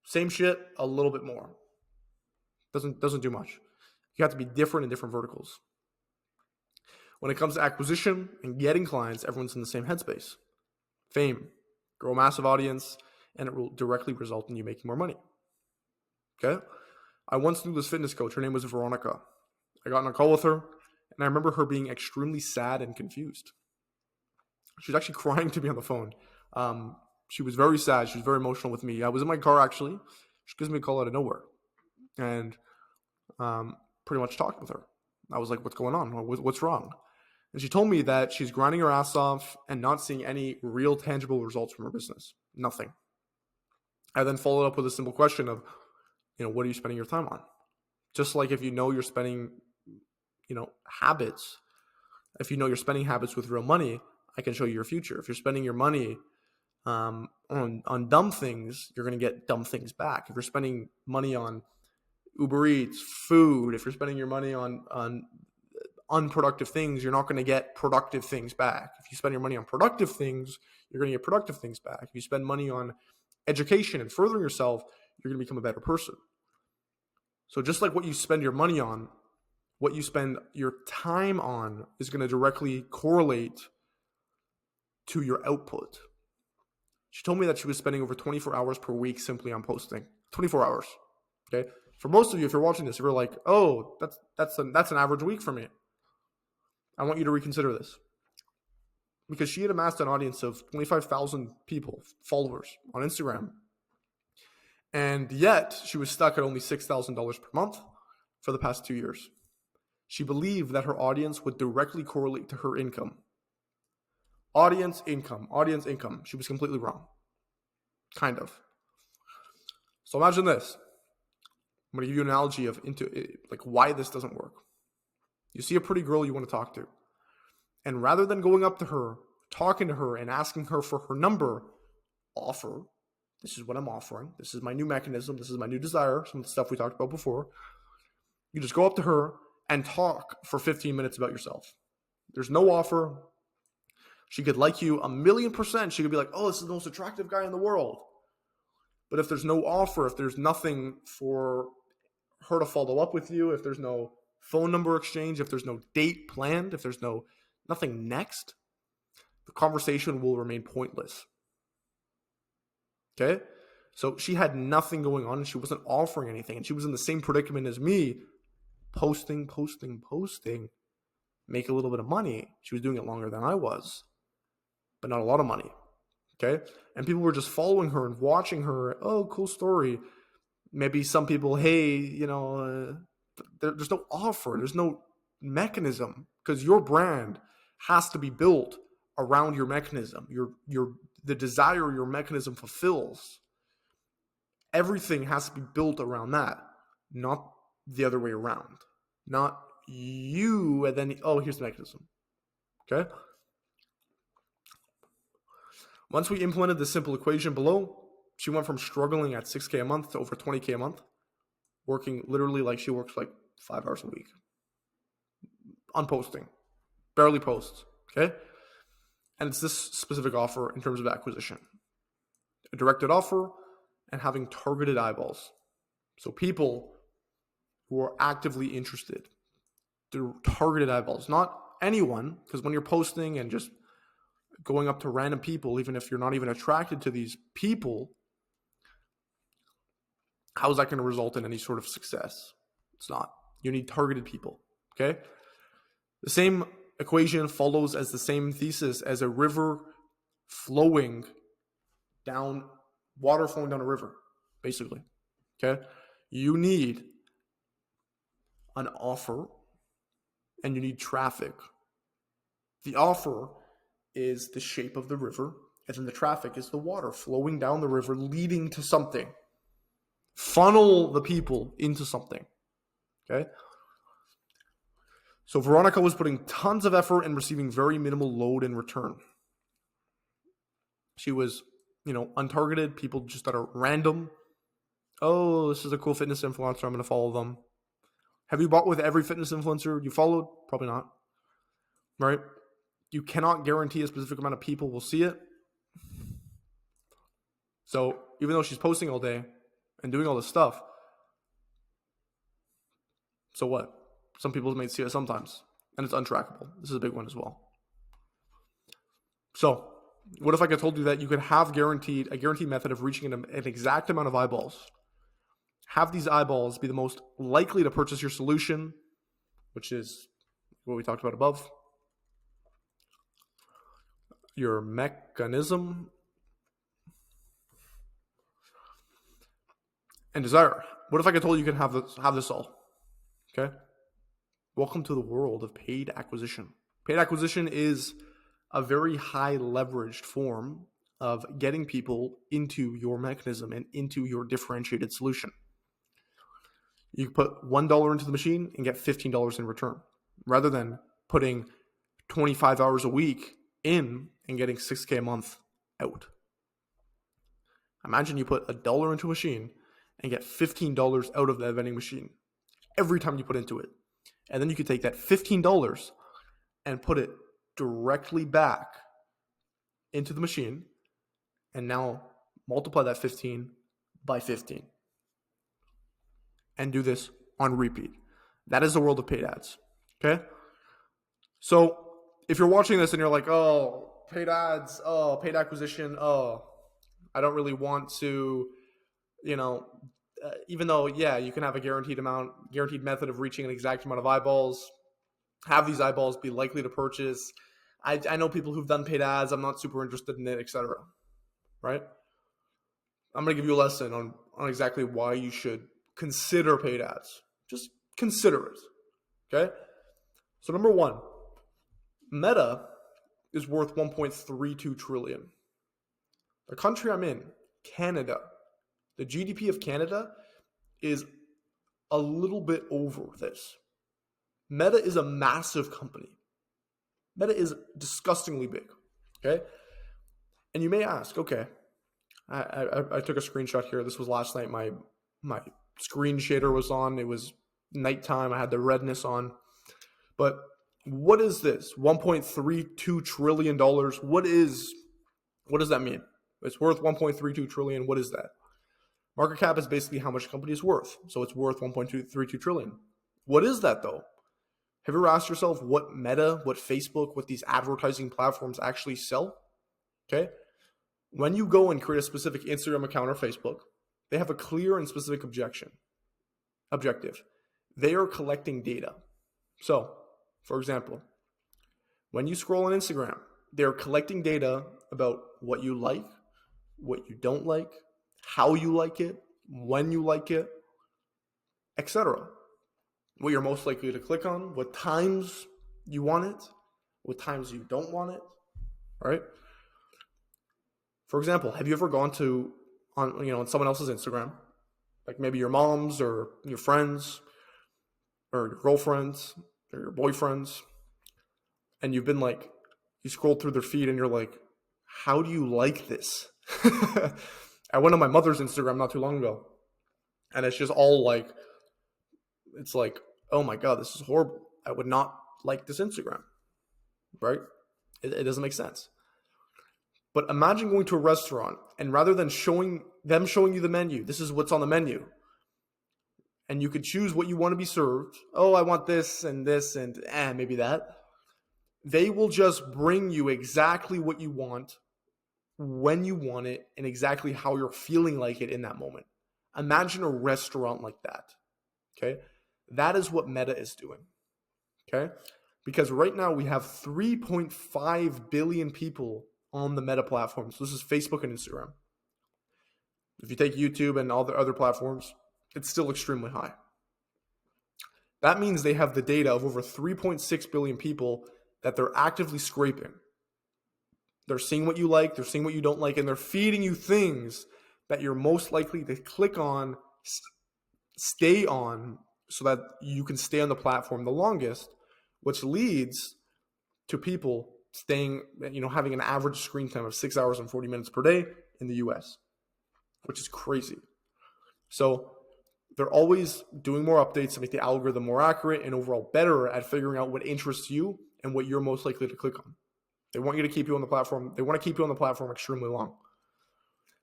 same shit, a little bit more. Doesn't do much. You have to be different in different verticals. When it comes to acquisition and getting clients, everyone's in the same headspace. Fame, grow a massive audience, and it will directly result in you making more money. Okay? I once knew this fitness coach. Her name was Veronica. I got on a call with her, and I remember her being extremely sad and confused. She was actually crying to me on the phone. She was very sad. She was very emotional with me. I was in my car, actually. She gives me a call out of nowhere. And pretty much talked with her. I was like, what's going on? What's wrong? And she told me that she's grinding her ass off and not seeing any real tangible results from her business. Nothing. I then followed up with a simple question of, what are you spending your time on? Just like if you're spending, habits. If you're spending habits with real money, I can show you your future. If you're spending your money on dumb things, you're going to get dumb things back. If you're spending money on Uber Eats, food, if you're spending your money on unproductive things, you're not going to get productive things back. If you spend your money on productive things, you're going to get productive things back. If you spend money on education and furthering yourself, you're going to become a better person. So just like what you spend your money on, what you spend your time on is going to directly correlate to your output. She told me that she was spending over 24 hours per week simply on posting. 24 hours. Okay. For most of you, if you're watching this, if you're like, oh, that's an average week for me, I want you to reconsider this. Because she had amassed an audience of 25,000 people, followers on Instagram. And yet she was stuck at only $6,000 per month for the past 2 years. She believed that her audience would directly correlate to her income. Audience income. She was completely wrong. Kind of. So imagine this. I'm going to give you an analogy of why this doesn't work. You see a pretty girl you want to talk to. And rather than going up to her, talking to her and asking her for her number, offer, this is what I'm offering. This is my new mechanism. This is my new desire. Some of the stuff we talked about before. You just go up to her and talk for 15 minutes about yourself. There's no offer. She could like you 1,000,000%. She could be like, oh, this is the most attractive guy in the world. But if there's no offer, if there's nothing for her to follow up with you, if there's no phone number exchange, if there's no date planned, if there's nothing next, the conversation will remain pointless. Okay? So she had nothing going on and she wasn't offering anything. And she was in the same predicament as me, posting, make a little bit of money. She was doing it longer than I was, but not a lot of money. Okay? And people were just following her and watching her. Oh, cool story. Maybe some people, hey, there's no offer, there's no mechanism, because your brand has to be built around your mechanism, the desire your mechanism fulfills. Everything has to be built around that, not the other way around. Not you and then, oh, here's the mechanism. Okay? Once we implemented the simple equation below, she went from struggling at 6K a month to over 20K a month, working literally like she works like 5 hours a week on posting, barely posts. Okay? And it's this specific offer in terms of acquisition: a directed offer and having targeted eyeballs. So people who are actively interested, through targeted eyeballs, not anyone, because when you're posting and just going up to random people, even if you're not even attracted to these people, how is that going to result in any sort of success? It's not. You need targeted people. Okay? The same equation follows as the same thesis as a river flowing down, water flowing down a river, basically. Okay? You need an offer and you need traffic. The offer is the shape of the river, and then the traffic is the water flowing down the river, leading to something. Funnel the people into something. Okay? So Veronica was putting tons of effort and receiving very minimal load in return. She was, untargeted, people just that are random. Oh, this is a cool fitness influencer, I'm going to follow them. Have you bought with every fitness influencer you followed? Probably not. Right? You cannot guarantee a specific amount of people will see it. So even though she's posting all day and doing all this stuff, so what? Some people may see it sometimes, and it's untrackable. This is a big one as well. So what if I could told you that you could have a guaranteed method of reaching an exact amount of eyeballs? Have these eyeballs be the most likely to purchase your solution, which is what we talked about above. Your mechanism and desire. What if I could told you could have this all? Okay. Welcome to the world of paid acquisition. Paid acquisition is a very high leveraged form of getting people into your mechanism and into your differentiated solution. You put $1 into the machine and get $15 in return, rather than putting 25 hours a week in and getting 6K a month out. Imagine you put $1 into a machine and get $15 out of that vending machine every time you put into it. And then you could take that $15 and put it directly back into the machine, and now multiply that 15 by 15 and do this on repeat. That is the world of paid ads. Okay? So if you're watching this and you're like, oh, paid ads, oh, paid acquisition, oh, I don't really want to, even though, yeah, you can have a guaranteed method of reaching an exact amount of eyeballs, have these eyeballs be likely to purchase. I know people who've done paid ads. I'm not super interested in it, etc. Right? I'm going to give you a lesson on exactly why you should consider paid ads. Just consider it. Okay? So number one, Meta is worth $1.32 trillion. The country I'm in, Canada, the GDP of Canada is a little bit over this. Meta is a massive company. Meta is disgustingly big. Okay? And you may ask, okay, I took a screenshot here. This was last night. My screen shader was on. It was nighttime. I had the redness on. But what is this? $1.32 trillion. What does that mean? It's worth $1.32 trillion. What is that? Market cap is basically how much a company is worth. So it's worth $1.32 trillion. What is that though? Have you ever asked yourself what Meta, what Facebook, what these advertising platforms actually sell? Okay. When you go and create a specific Instagram account or Facebook, they have a clear and specific objective. They are collecting data. So, for example, when you scroll on Instagram, they're collecting data about what you like, what you don't like, how you like it, when you like it, etc. What you're most likely to click on, what times you want it, what times you don't want it, right? For example, have you ever gone on someone else's Instagram, like maybe your mom's or your friends or your girlfriends or your boyfriends, and you've been like, you scroll through their feed and you're like, how do you like this? I went on my mother's Instagram not too long ago, and it's just all like, it's like, oh my God, this is horrible. I would not like this Instagram, right? It doesn't make sense. But imagine going to a restaurant and rather than showing you the menu, this is what's on the menu, and you could choose what you want to be served. Oh, I want this and maybe that. They will just bring you exactly what you want, when you want it, and exactly how you're feeling like it in that moment. Imagine a restaurant like that. Okay? That is what Meta is doing. Okay? Because right now we have 3.5 billion people on the Meta platform. So this is Facebook and Instagram. If you take YouTube and all the other platforms, it's still extremely high. That means they have the data of over 3.6 billion people that they're actively scraping. They're seeing what you like, they're seeing what you don't like, and they're feeding you things that you're most likely to click on, stay on, so that you can stay on the platform the longest, which leads to people staying, having an average screen time of 6 hours and 40 minutes per day in the US, which is crazy. So they're always doing more updates to make the algorithm more accurate and overall better at figuring out what interests you and what you're most likely to click on. They want you to keep you on the platform. They want to keep you on the platform extremely long.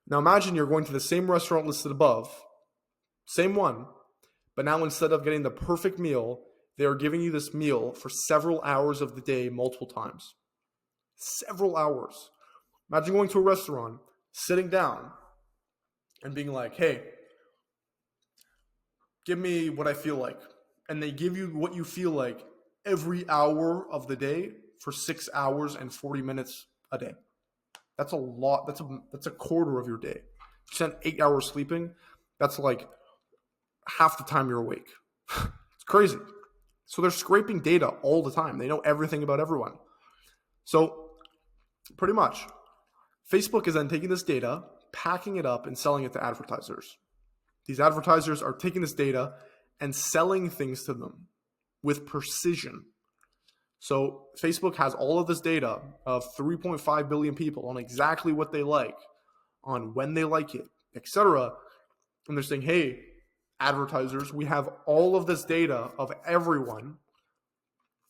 Now imagine you're going to the same restaurant listed above, same one, but now instead of getting the perfect meal, they are giving you this meal for several hours of the day, multiple times. Several hours. Imagine going to a restaurant, sitting down, and being like, hey, give me what I feel like. And they give you what you feel like every hour of the day for 6 hours and 40 minutes a day. That's a lot. That's a quarter of your day. If you spend 8 hours sleeping, that's like half the time you're awake. It's crazy. So they're scraping data all the time. They know everything about everyone. So pretty much, Facebook is then taking this data, packing it up, and selling it to advertisers. These advertisers are taking this data and selling things to them with precision. So Facebook has all of this data of 3.5 billion people on exactly what they like, on when they like it, etc. And they're saying, hey, advertisers, we have all of this data of everyone.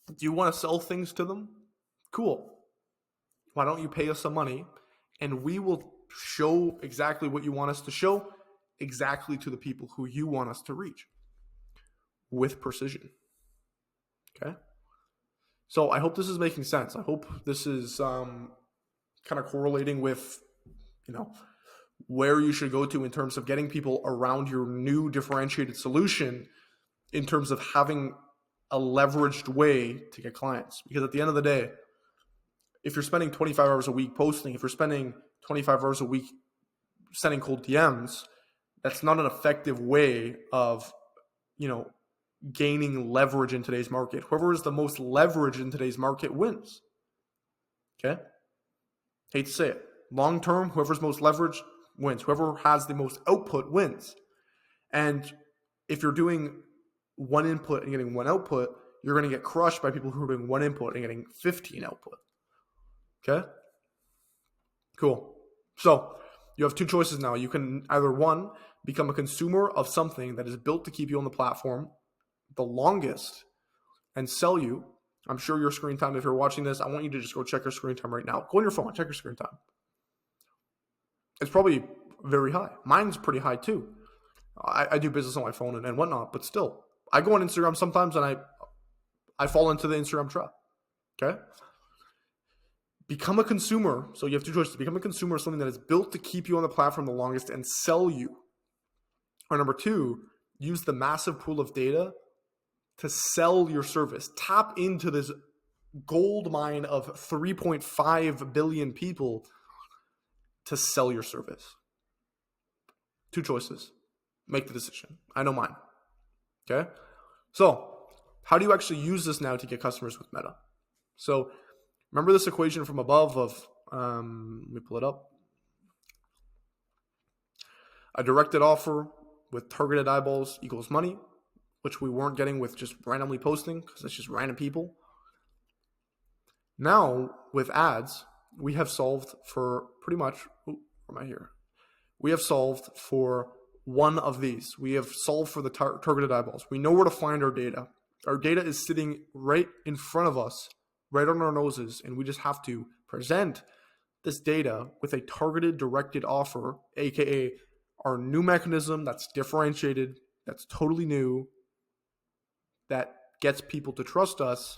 Do you want to sell things to them? Cool. Why don't you pay us some money and we will show exactly what you want us to show exactly to the people who you want us to reach with precision. Okay? So I hope this is making sense. I hope this is kind of correlating with, where you should go to in terms of getting people around your new differentiated solution in terms of having a leveraged way to get clients. Because at the end of the day, if you're spending 25 hours a week posting, if you're spending 25 hours a week sending cold DMs, that's not an effective way of, gaining leverage in today's market. Whoever is the most leverage in today's market wins. Okay? Hate to say it. Long term, whoever's most leveraged wins. Whoever has the most output wins. And if you're doing one input and getting one output, you're going to get crushed by people who are doing one input and getting 15 output. Okay? Cool. So you have two choices now. You can either, one, become a consumer of something that is built to keep you on the platform the longest and sell you. I'm sure your screen time, if you're watching this, I want you to just go check your screen time right now. Go on your phone, check your screen time. It's probably very high. Mine's pretty high too. I do business on my phone and whatnot, but still, I go on Instagram sometimes and I fall into the Instagram trap. Okay? Become a consumer. So you have two choices. Become a consumer of something that is built to keep you on the platform the longest and sell you. Or number two, use the massive pool of data to sell your service. Tap into this gold mine of 3.5 billion people to sell your service. Two choices. Make the decision. I know mine. Okay. So how do you actually use this now to get customers with Meta? So remember this equation from above of, let me pull it up. A directed offer with targeted eyeballs equals money, which we weren't getting with just randomly posting because it's just random people. Now with ads, we have solved for pretty much, where am I here? We have solved for one of these. We have solved for the targeted eyeballs. We know where to find our data. Our data is sitting right in front of us, right on our noses, and we just have to present this data with a targeted directed offer, aka our new mechanism that's differentiated, that's totally new, that gets people to trust us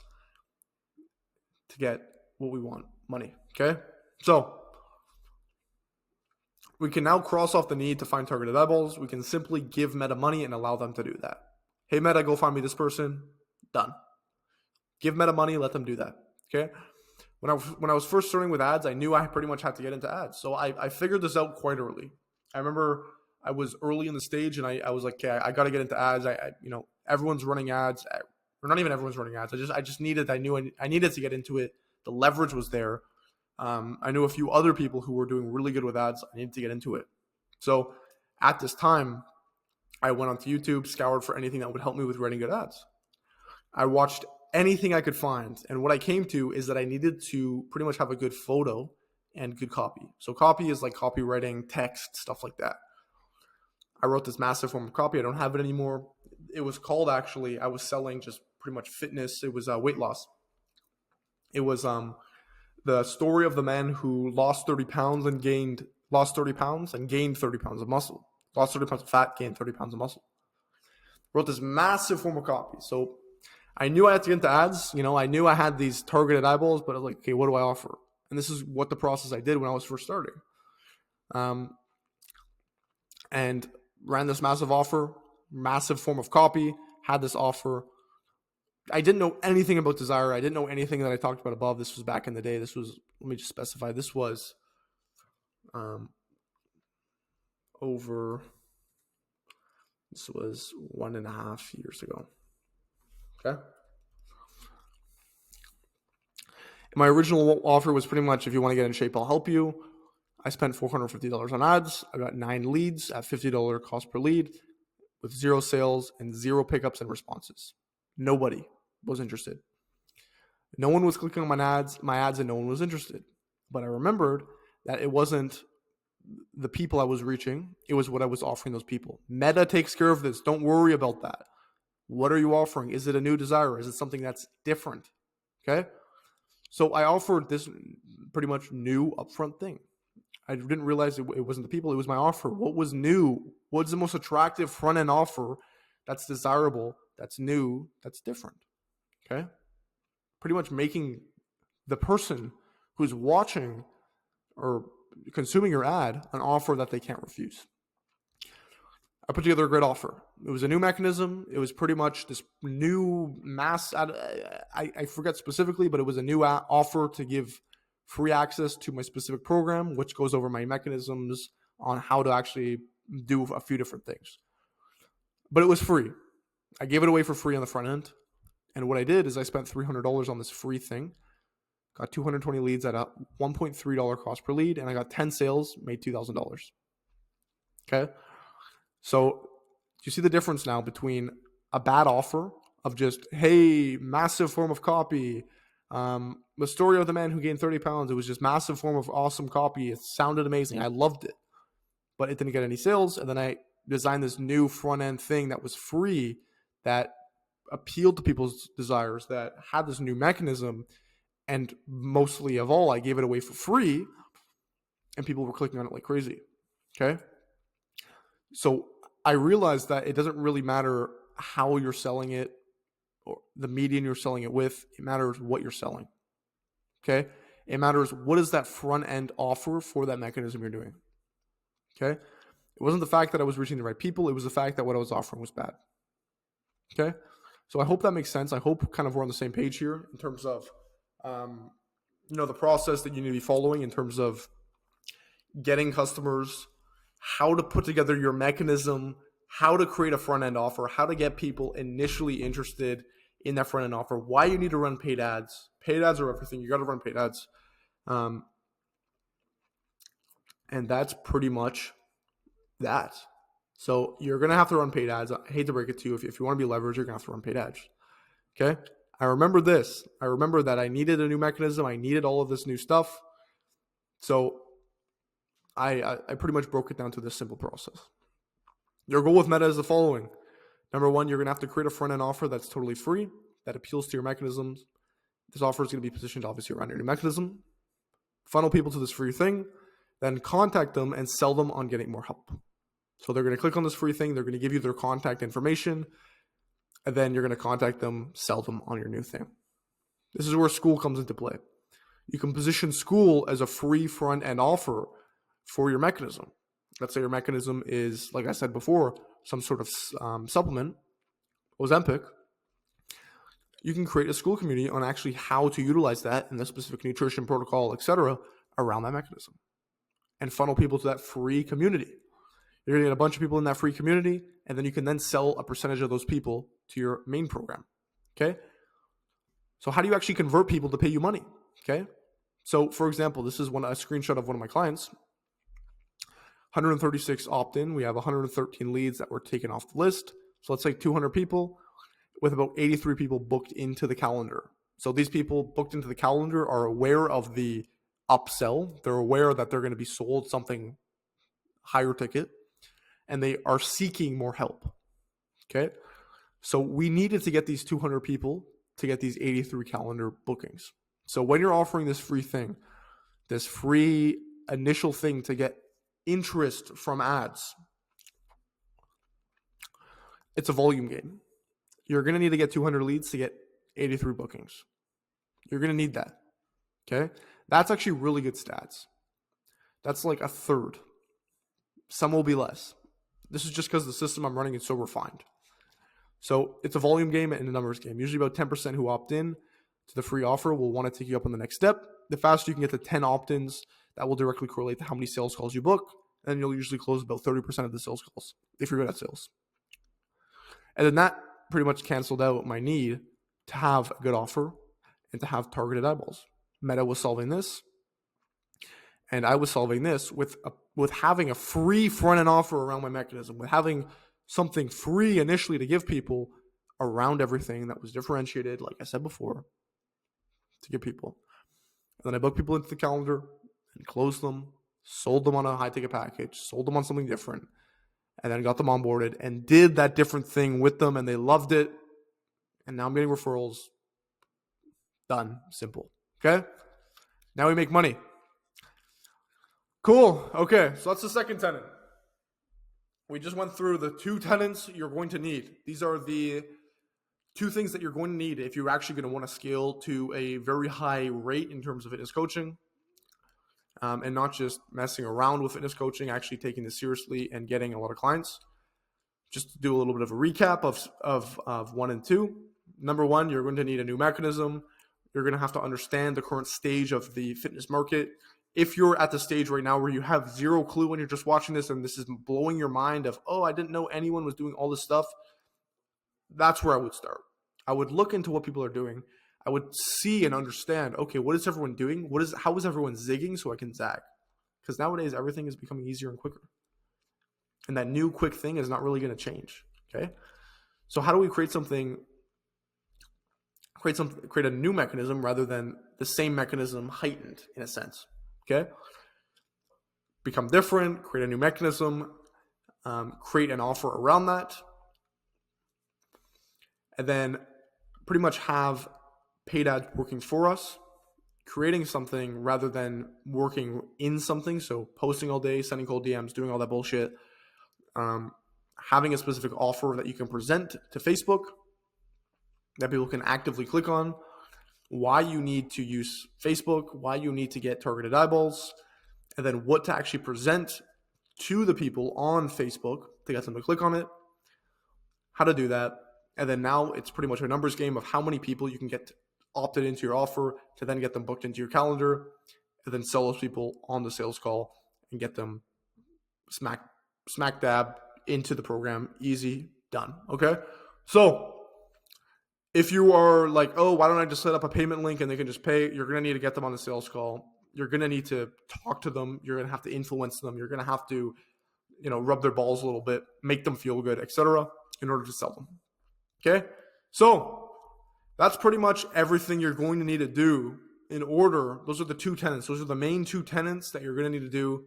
to get what we want, money. Okay? So we can now cross off the need to find targeted eyeballs. We can simply give Meta money and allow them to do that. Hey, Meta, go find me this person. Done. Give Meta money, let them do that. Okay? When I was first starting with ads, I knew I pretty much had to get into ads. So I figured this out quite early. I remember I was early in the stage and I was like, okay, I got to get into ads. Everyone's running ads. Or not even everyone's running ads. I just needed, I knew I needed to get into it. The leverage was there. I knew a few other people who were doing really good with ads. I needed to get into it. So at this time, I went onto YouTube, scoured for anything that would help me with writing good ads. I watched anything I could find. And what I came to is that I needed to pretty much have a good photo and good copy. So copy is like copywriting, text, stuff like that. I wrote this massive form of copy. I don't have it anymore. It was called, actually, I was selling just pretty much fitness. It was weight loss. It was the story of the man who lost 30 pounds and gained 30 pounds of muscle. Lost 30 pounds of fat, gained 30 pounds of muscle. Wrote this massive form of copy. So I knew I had to get into ads. I knew I had these targeted eyeballs, but I was like, okay, what do I offer? And this is what the process I did when I was first starting. And ran this massive offer, massive form of copy, had this offer. I didn't know anything about Desire. I didn't know anything that I talked about above. This was back in the day. This was, let me just specify, this was this was 1.5 years ago. Okay. My original offer was pretty much, if you want to get in shape, I'll help you. I spent $450 on ads. I got 9 leads at $50 cost per lead with 0 sales and 0 pickups and responses. Nobody was interested. No one was clicking on my ads, and no one was interested. But I remembered that it wasn't the people I was reaching. It was what I was offering those people. Meta takes care of this. Don't worry about that. What are you offering? Is it a new desire? Is it something that's different? Okay. So I offered this pretty much new upfront thing. I didn't realize it wasn't the people. It was my offer. What was new? What's the most attractive front end offer that's desirable, that's new, that's different? Okay. Pretty much making the person who's watching or consuming your ad an offer that they can't refuse. I put together a great offer. It was a new mechanism. It was pretty much this new mass ad. I forget specifically, but it was a new offer to give free access to my specific program, which goes over my mechanisms on how to actually do a few different things. But it was free. I gave it away for free on the front end. And what I did is I spent $300 on this free thing, got 220 leads at a $1.3 cost per lead, and I got 10 sales, made $2,000. Okay. So you see the difference now between a bad offer of just, hey, massive form of copy. The story of the man who gained 30 pounds, it was just massive form of awesome copy. It sounded amazing. I loved it, but it didn't get any sales. And then I designed this new front end thing that was free, that appealed to people's desires, that had this new mechanism. And mostly of all, I gave it away for free and people were clicking on it like crazy. Okay. So I realized that it doesn't really matter how you're selling it or the medium you're selling it with. It matters what you're selling. Okay. It matters what is that front end offer for that mechanism you're doing. Okay. It wasn't the fact that I was reaching the right people. It was the fact that what I was offering was bad. Okay. So I hope that makes sense. I hope kind of we're on the same page here in terms of, the process that you need to be following in terms of getting customers, how to put together your mechanism, how to create a front end offer, how to get people initially interested in that front end offer, why you need to run paid ads. Paid ads are everything. You got to run paid ads. And that's pretty much that. So you're going to have to run paid ads. I hate to break it to you. If you want to be leveraged, you're going to have to run paid ads. Okay. I remember this. I remember that I needed a new mechanism. I needed all of this new stuff. So I pretty much broke it down to this simple process. Your goal with Meta is the following. Number one, you're going to have to create a front-end offer that's totally free, that appeals to your mechanisms. This offer is going to be positioned obviously around your new mechanism. Funnel people to this free thing, then contact them and sell them on getting more help. So they're going to click on this free thing. They're going to give you their contact information, and then you're going to contact them, sell them on your new thing. This is where school comes into play. You can position school as a free front-end offer for your mechanism. Let's say your mechanism is, like I said before, some sort of supplement, Ozempic. You can create a school community on actually how to utilize that in the specific nutrition protocol, etc., around that mechanism, and funnel people to that free community. You're going to get a bunch of people in that free community, and then you can then sell a percentage of those people to your main program. Okay? So how do you actually convert people to pay you money? Okay? So, for example, this is a screenshot of one of my clients. 136 opt-in. We have 113 leads that were taken off the list. So let's say 200 people with about 83 people booked into the calendar. So these people booked into the calendar are aware of the upsell. They're aware that they're going to be sold something higher ticket, and they are seeking more help. Okay? So we needed to get these 200 people to get these 83 calendar bookings. So when you're offering this free thing, this free initial thing to get interest from ads, it's a volume game. You're going to need to get 200 leads to get 83 bookings. You're going to need that. Okay? That's actually really good stats. That's like a third. Some will be less. This is just because the system I'm running is so refined. So it's a volume game and a numbers game. Usually about 10% who opt in to the free offer will want to take you up on the next step. The faster you can get to 10 opt-ins, that will directly correlate to how many sales calls you book. And you'll usually close about 30% of the sales calls if you're good at sales. And then that pretty much canceled out my need to have a good offer and to have targeted eyeballs. Meta was solving this, and I was solving this with having a free front-end offer around my mechanism, with having something free initially to give people around everything that was differentiated, like I said before, to give people. And then I booked people into the calendar and closed them, sold them on a high-ticket package, sold them on something different, and then got them onboarded and did that different thing with them, and they loved it. And now I'm getting referrals. Done. Simple. Okay? Now we make money. Cool. Okay, so that's the second tenant. We just went through the two tenants you're going to need. These are the two things that you're going to need if you're actually going to want to scale to a very high rate in terms of fitness coaching. And not just messing around with fitness coaching, actually taking this seriously and getting a lot of clients. Just to do a little bit of a recap of 1 and 2. Number 1, you're going to need a new mechanism. You're going to have to understand the current stage of the fitness market. If you're at the stage right now where you have zero clue when you're just watching this and this is blowing your mind of, oh, I didn't know anyone was doing all this stuff, that's where I would start. I would look into what people are doing. I would see and understand, okay, what is everyone doing? How is everyone zigging so I can zag? Because nowadays everything is becoming easier and quicker. And that new quick thing is not really going to change. Okay? So how do we create a new mechanism rather than the same mechanism heightened in a sense? Okay? Become different, create a new mechanism, create an offer around that, and then pretty much have paid ads working for us, creating something rather than working in something. So posting all day, sending cold DMs, doing all that bullshit. Having a specific offer that you can present to Facebook that people can actively click on, why you need to use Facebook, why you need to get targeted eyeballs, and then what to actually present to the people on Facebook to get them to click on it, how to do that. And then now it's pretty much a numbers game of how many people you can get opted into your offer to then get them booked into your calendar and then sell those people on the sales call and get them smack dab into the program. Easy, done. Okay. So if you are like, oh, why don't I just set up a payment link and they can just pay? You're going to need to get them on a sales call. You're going to need to talk to them. You're going to have to influence them. You're going to have to, rub their balls a little bit, make them feel good, etc., in order to sell them. Okay. So that's pretty much everything you're going to need to do in order. Those are the two tenants. Those are the main two tenants that you're going to need to do.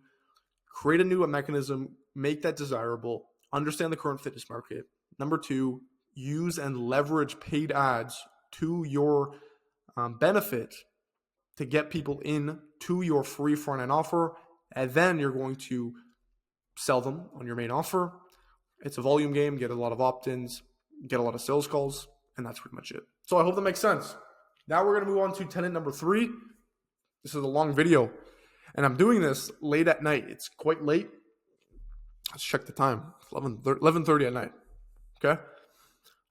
Create a new mechanism, make that desirable, understand the current fitness market. Number two, use and leverage paid ads to your benefit to get people in to your free front end offer. And then you're going to sell them on your main offer. It's a volume game, get a lot of opt-ins, get a lot of sales calls, and that's pretty much it. So I hope that makes sense. Now we're going to move on to tenant number 3. This is a long video, and I'm doing this late at night. It's quite late. Let's check the time. 11:30 at night. Okay?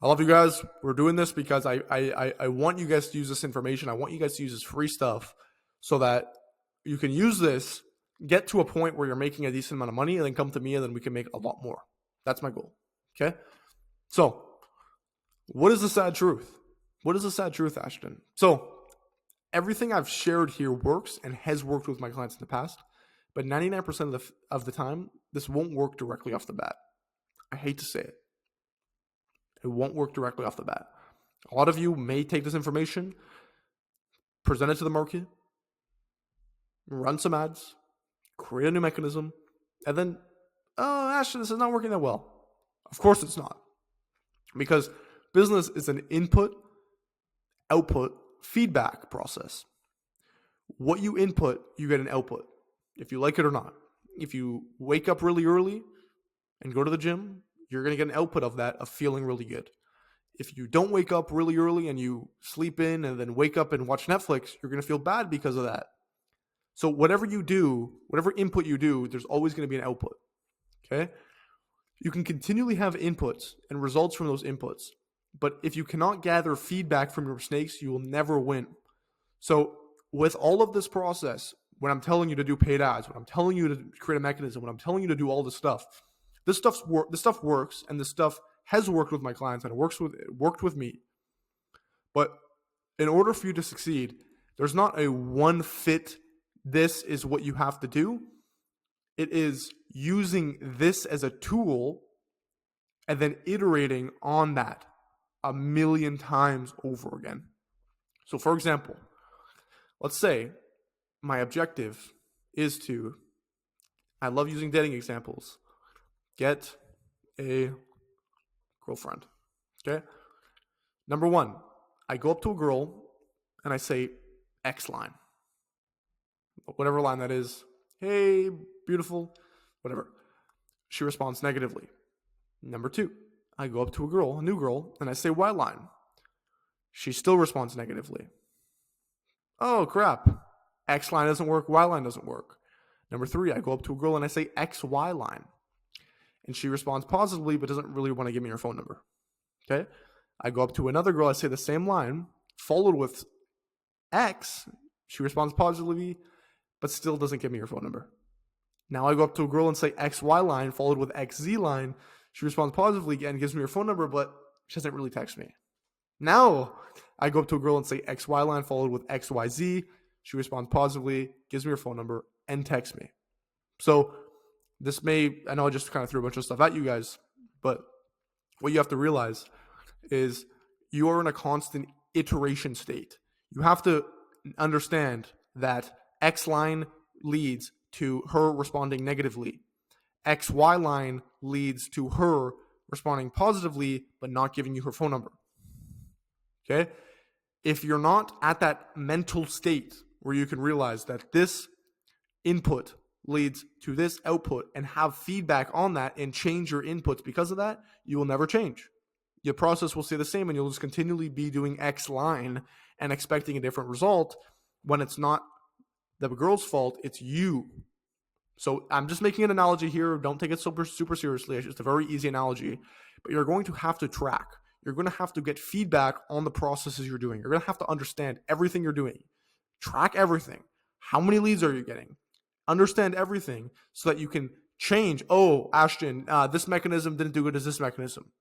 I love you guys. We're doing this because I want you guys to use this information. I want you guys to use this free stuff so that you can use this, get to a point where you're making a decent amount of money, and then come to me, and then we can make a lot more. That's my goal. Okay? So, what is the sad truth? What is the sad truth, Ashton? So, everything I've shared here works and has worked with my clients in the past, but 99% of the time, this won't work directly off the bat. I hate to say it. It won't work directly off the bat. A lot of you may take this information, present it to the market, run some ads, create a new mechanism, and then, oh, Ashton, this is not working that well. Of course it's not. Because business is an input, output, feedback process. What you input, you get an output, if you like it or not. If you wake up really early and go to the gym, you're going to get an output of that, of feeling really good. If you don't wake up really early and you sleep in and then wake up and watch Netflix, you're going to feel bad because of that. So whatever you do, whatever input you do, there's always going to be an output. Okay? You can continually have inputs and results from those inputs. But if you cannot gather feedback from your mistakes, you will never win. So with all of this process, when I'm telling you to do paid ads, when I'm telling you to create a mechanism, when I'm telling you to do all this stuff works, and this stuff has worked with my clients and it worked with me. But in order for you to succeed, there's not a one fit, this is what you have to do. It is using this as a tool and then iterating on that a million times over again. So for example, let's say my objective is to, I love using dating examples, get a girlfriend. Okay? Number 1, I go up to a girl and I say X line. Whatever line that is. Hey, beautiful, whatever. She responds negatively. Number 2, I go up to a new girl, and I say Y line. She still responds negatively. Oh, crap. X line doesn't work, Y line doesn't work. Number 3, I go up to a girl and I say XY line. And she responds positively, but doesn't really want to give me her phone number. Okay? I go up to another girl, I say the same line, followed with X. She responds positively, but still doesn't give me her phone number. Now I go up to a girl and say XY line, followed with XZ line. She responds positively and gives me her phone number, but she doesn't really text me. Now I go up to a girl and say XY line, followed with XYZ. She responds positively, gives me her phone number, and texts me. So I know I just kind of threw a bunch of stuff at you guys, but what you have to realize is you are in a constant iteration state. You have to understand that X line leads to her responding negatively. XY line leads to her responding positively, but not giving you her phone number. Okay? If you're not at that mental state where you can realize that this input leads to this output and have feedback on that and change your inputs because of that, you will never change. Your process will stay the same and you'll just continually be doing X line and expecting a different result when it's not the girl's fault, it's you. So I'm just making an analogy here. Don't take it super seriously. It's just a very easy analogy. But you're going to have to track. You're going to have to get feedback on the processes you're doing. You're going to have to understand everything you're doing. Track everything. How many leads are you getting? Understand everything so that you can Change. Oh, Ashton, this mechanism didn't do good as this mechanism.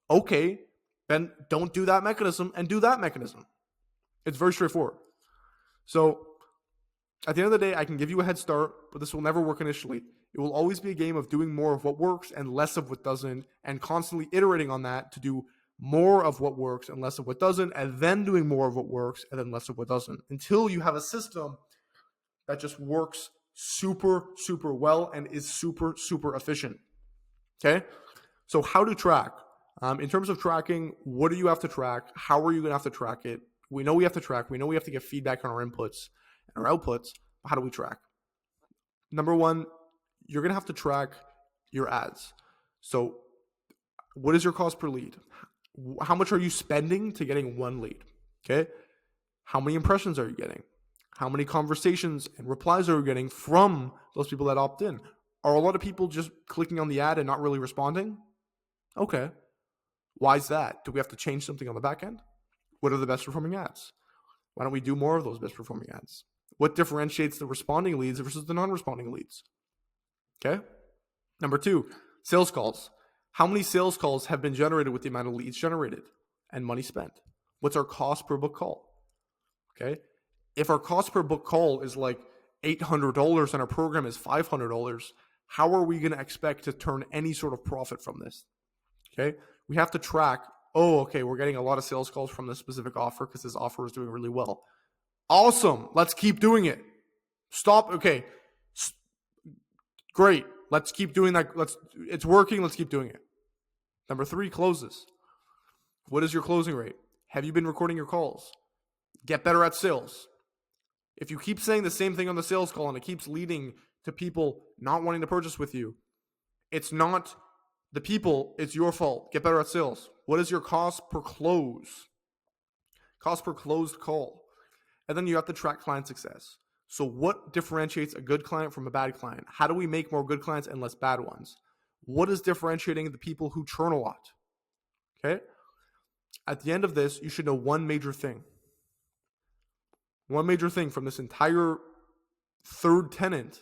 Okay, then don't do that mechanism and do that mechanism. It's very straightforward. So at the end of the day, I can give you a head start, but this will never work initially. It will always be a game of doing more of what works and less of what doesn't, and constantly iterating on that to do more of what works and less of what doesn't, and then doing more of what works and then less of what doesn't, until you have a system that just works super, super well and is super, super efficient. Okay? So how to track? In terms of tracking, what do you have to track? How are you going to have to track it? We know we have to track. We know we have to get feedback on our inputs and our outputs. How do we track? Number one, you're going to have to track your ads. So what is your cost per lead? How much are you spending to getting one lead? Okay. How many impressions are you getting? How many conversations and replies are you getting from those people that opt in? Are a lot of people just clicking on the ad and not really responding? Okay. Why is that? Do we have to change something on the back end? What are the best performing ads? Why don't we do more of those best performing ads? What differentiates the responding leads versus the non-responding leads? Okay. Number two, sales calls. How many sales calls have been generated with the amount of leads generated and money spent? What's our cost per book call? Okay. If our cost per book call is like $800 and our program is $500, how are we going to expect to turn any sort of profit from this? Okay. We have to track, oh, okay, we're getting a lot of sales calls from this specific offer because this offer is doing really well. Awesome. Let's keep doing it. Stop. Okay. Great. Let's keep doing that. It's working. Let's keep doing it. Number three, closes. What is your closing rate? Have you been recording your calls? Get better at sales. If you keep saying the same thing on the sales call and it keeps leading to people not wanting to purchase with you, it's not the people, it's your fault. Get better at sales. What is your cost per close? Cost per closed call. And then you have to track client success. So what differentiates a good client from a bad client? How do we make more good clients and less bad ones? What is differentiating the people who churn a lot? Okay. At the end of this, you should know one major thing. One major thing from this entire third tenant.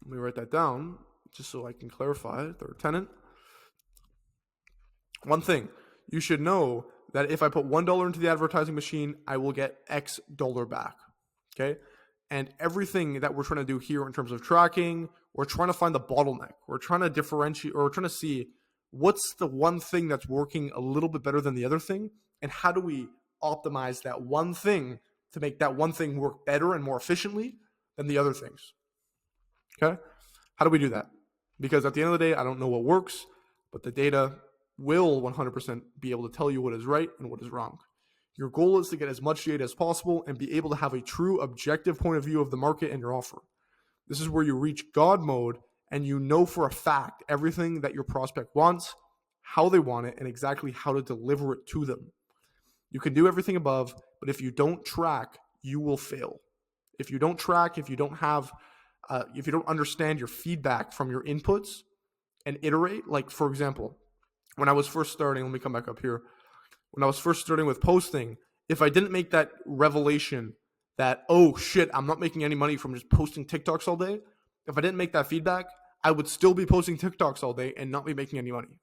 Let me write that down just so I can clarify. Third tenant. One thing, you should know that if I put $1 into the advertising machine, I will get X dollar back. Okay. And everything that we're trying to do here in terms of tracking, we're trying to find the bottleneck. We're trying to differentiate, or we're trying to see what's the one thing that's working a little bit better than the other thing, and how do we optimize that one thing to make that one thing work better and more efficiently than the other things. Okay? How do we do that? Because at the end of the day, I don't know what works, but the data will 100% be able to tell you what is right and what is wrong. Your goal is to get as much data as possible and be able to have a true objective point of view of the market and your offer. This is where you reach God mode and you know for a fact everything that your prospect wants, how they want it, and exactly how to deliver it to them. You can do everything above, but if you don't track, you will fail. If you don't track, if you don't understand your feedback from your inputs and iterate, like for example, when I was first starting, let me come back up here. When I was first starting with posting, if I didn't make that revelation that, oh shit, I'm not making any money from just posting TikToks all day, if I didn't make that feedback, I would still be posting TikToks all day and not be making any money.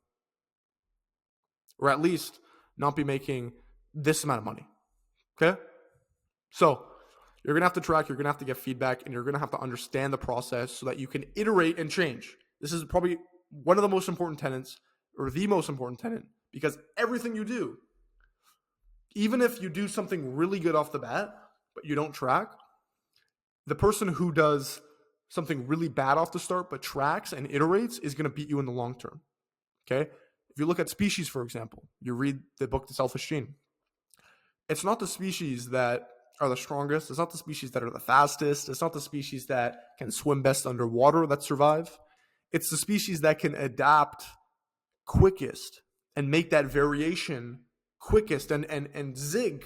Or at least not be making this amount of money. Okay? So you're going to have to track, you're going to have to get feedback, and you're going to have to understand the process so that you can iterate and change. This is probably one of the most important tenets, or the most important tenet, because everything you do, even if you do something really good off the bat, but you don't track, the person who does something really bad off the start but tracks and iterates is going to beat you in the long term. Okay? If you look at species, for example, you read the book The Selfish Gene. It's not the species that are the strongest. It's not the species that are the fastest. It's not the species that can swim best underwater that survive. It's the species that can adapt quickest and make that variation quickest and zig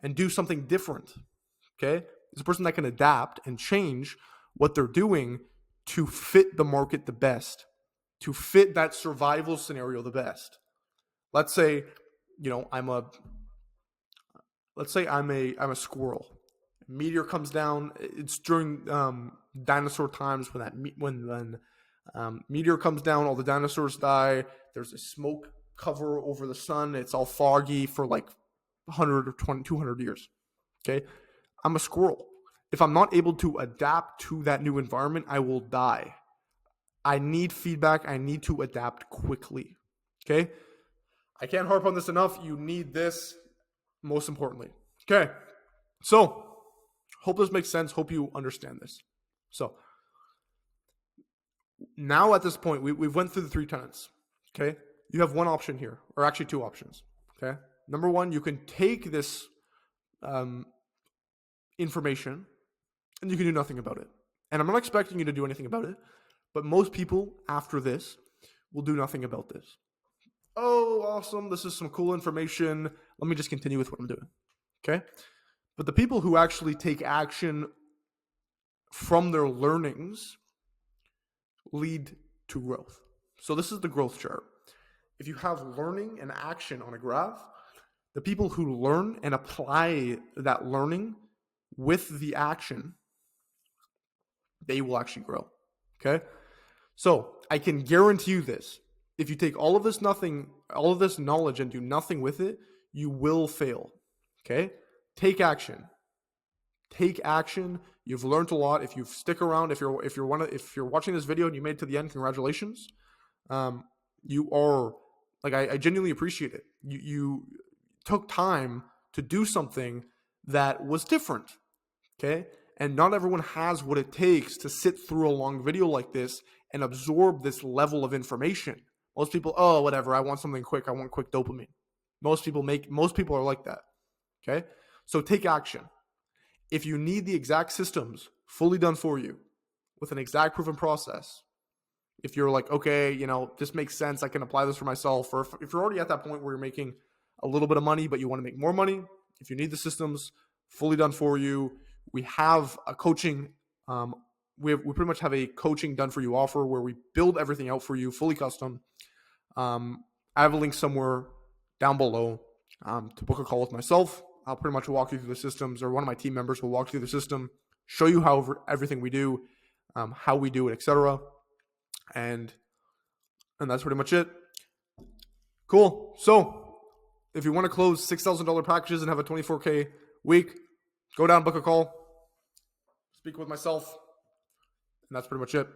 and do something different. Okay? It's a person that can adapt and change what they're doing to fit the market the best, to fit that survival scenario the best. Let's say, I'm a squirrel. A meteor comes down. It's during dinosaur times when meteor comes down, all the dinosaurs die. There's a smoke cover over the sun. It's all foggy for like 100 or 200 years. Okay. I'm a squirrel. If I'm not able to adapt to that new environment, I will die. I need feedback. I need to adapt quickly. Okay. I can't harp on this enough. You need this most importantly. Okay. So, hope this makes sense. Hope you understand this. So, now at this point, we've went through the 3 tenants. Okay. You have one option here, or actually 2 options. Okay. Number one, you can take this information and you can do nothing about it. And I'm not expecting you to do anything about it, but most people after this will do nothing about this. Oh, awesome. This is some cool information. Let me just continue with what I'm doing. Okay. But the people who actually take action from their learnings lead to growth. So this is the growth chart. If you have learning and action on a graph, the people who learn and apply that learning with the action, they will actually grow. Okay. So I can guarantee you this. If you take all of this knowledge and do nothing with it, you will fail. Okay. Take action. Take action. You've learned a lot. If you stick around, if you're watching this video and you made it to the end, congratulations. You are like, I genuinely appreciate it. You took time to do something that was different. Okay. And not everyone has what it takes to sit through a long video like this and absorb this level of information. Most people, oh, whatever. I want something quick. I want quick dopamine. Most people are like that. Okay. So take action. If you need the exact systems fully done for you with an exact proven process, if you're like, okay, this makes sense, I can apply this for myself, or if you're already at that point where you're making a little bit of money, but you want to make more money, if you need the systems fully done for you, we have a coaching, we pretty much have a coaching done for you offer where we build everything out for you, fully custom. I have a link somewhere down below to book a call with myself. I'll pretty much walk you through the systems, or one of my team members will walk you through the system, show you everything we do, how we do it, etc. And that's pretty much it. Cool. So if you want to close $6,000 packages and have a 24K week, go down, book a call, speak with myself, and that's pretty much it.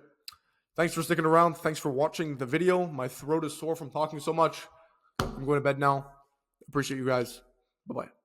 Thanks for sticking around. Thanks for watching the video. My throat is sore from talking so much. I'm going to bed now. Appreciate you guys. Bye-bye.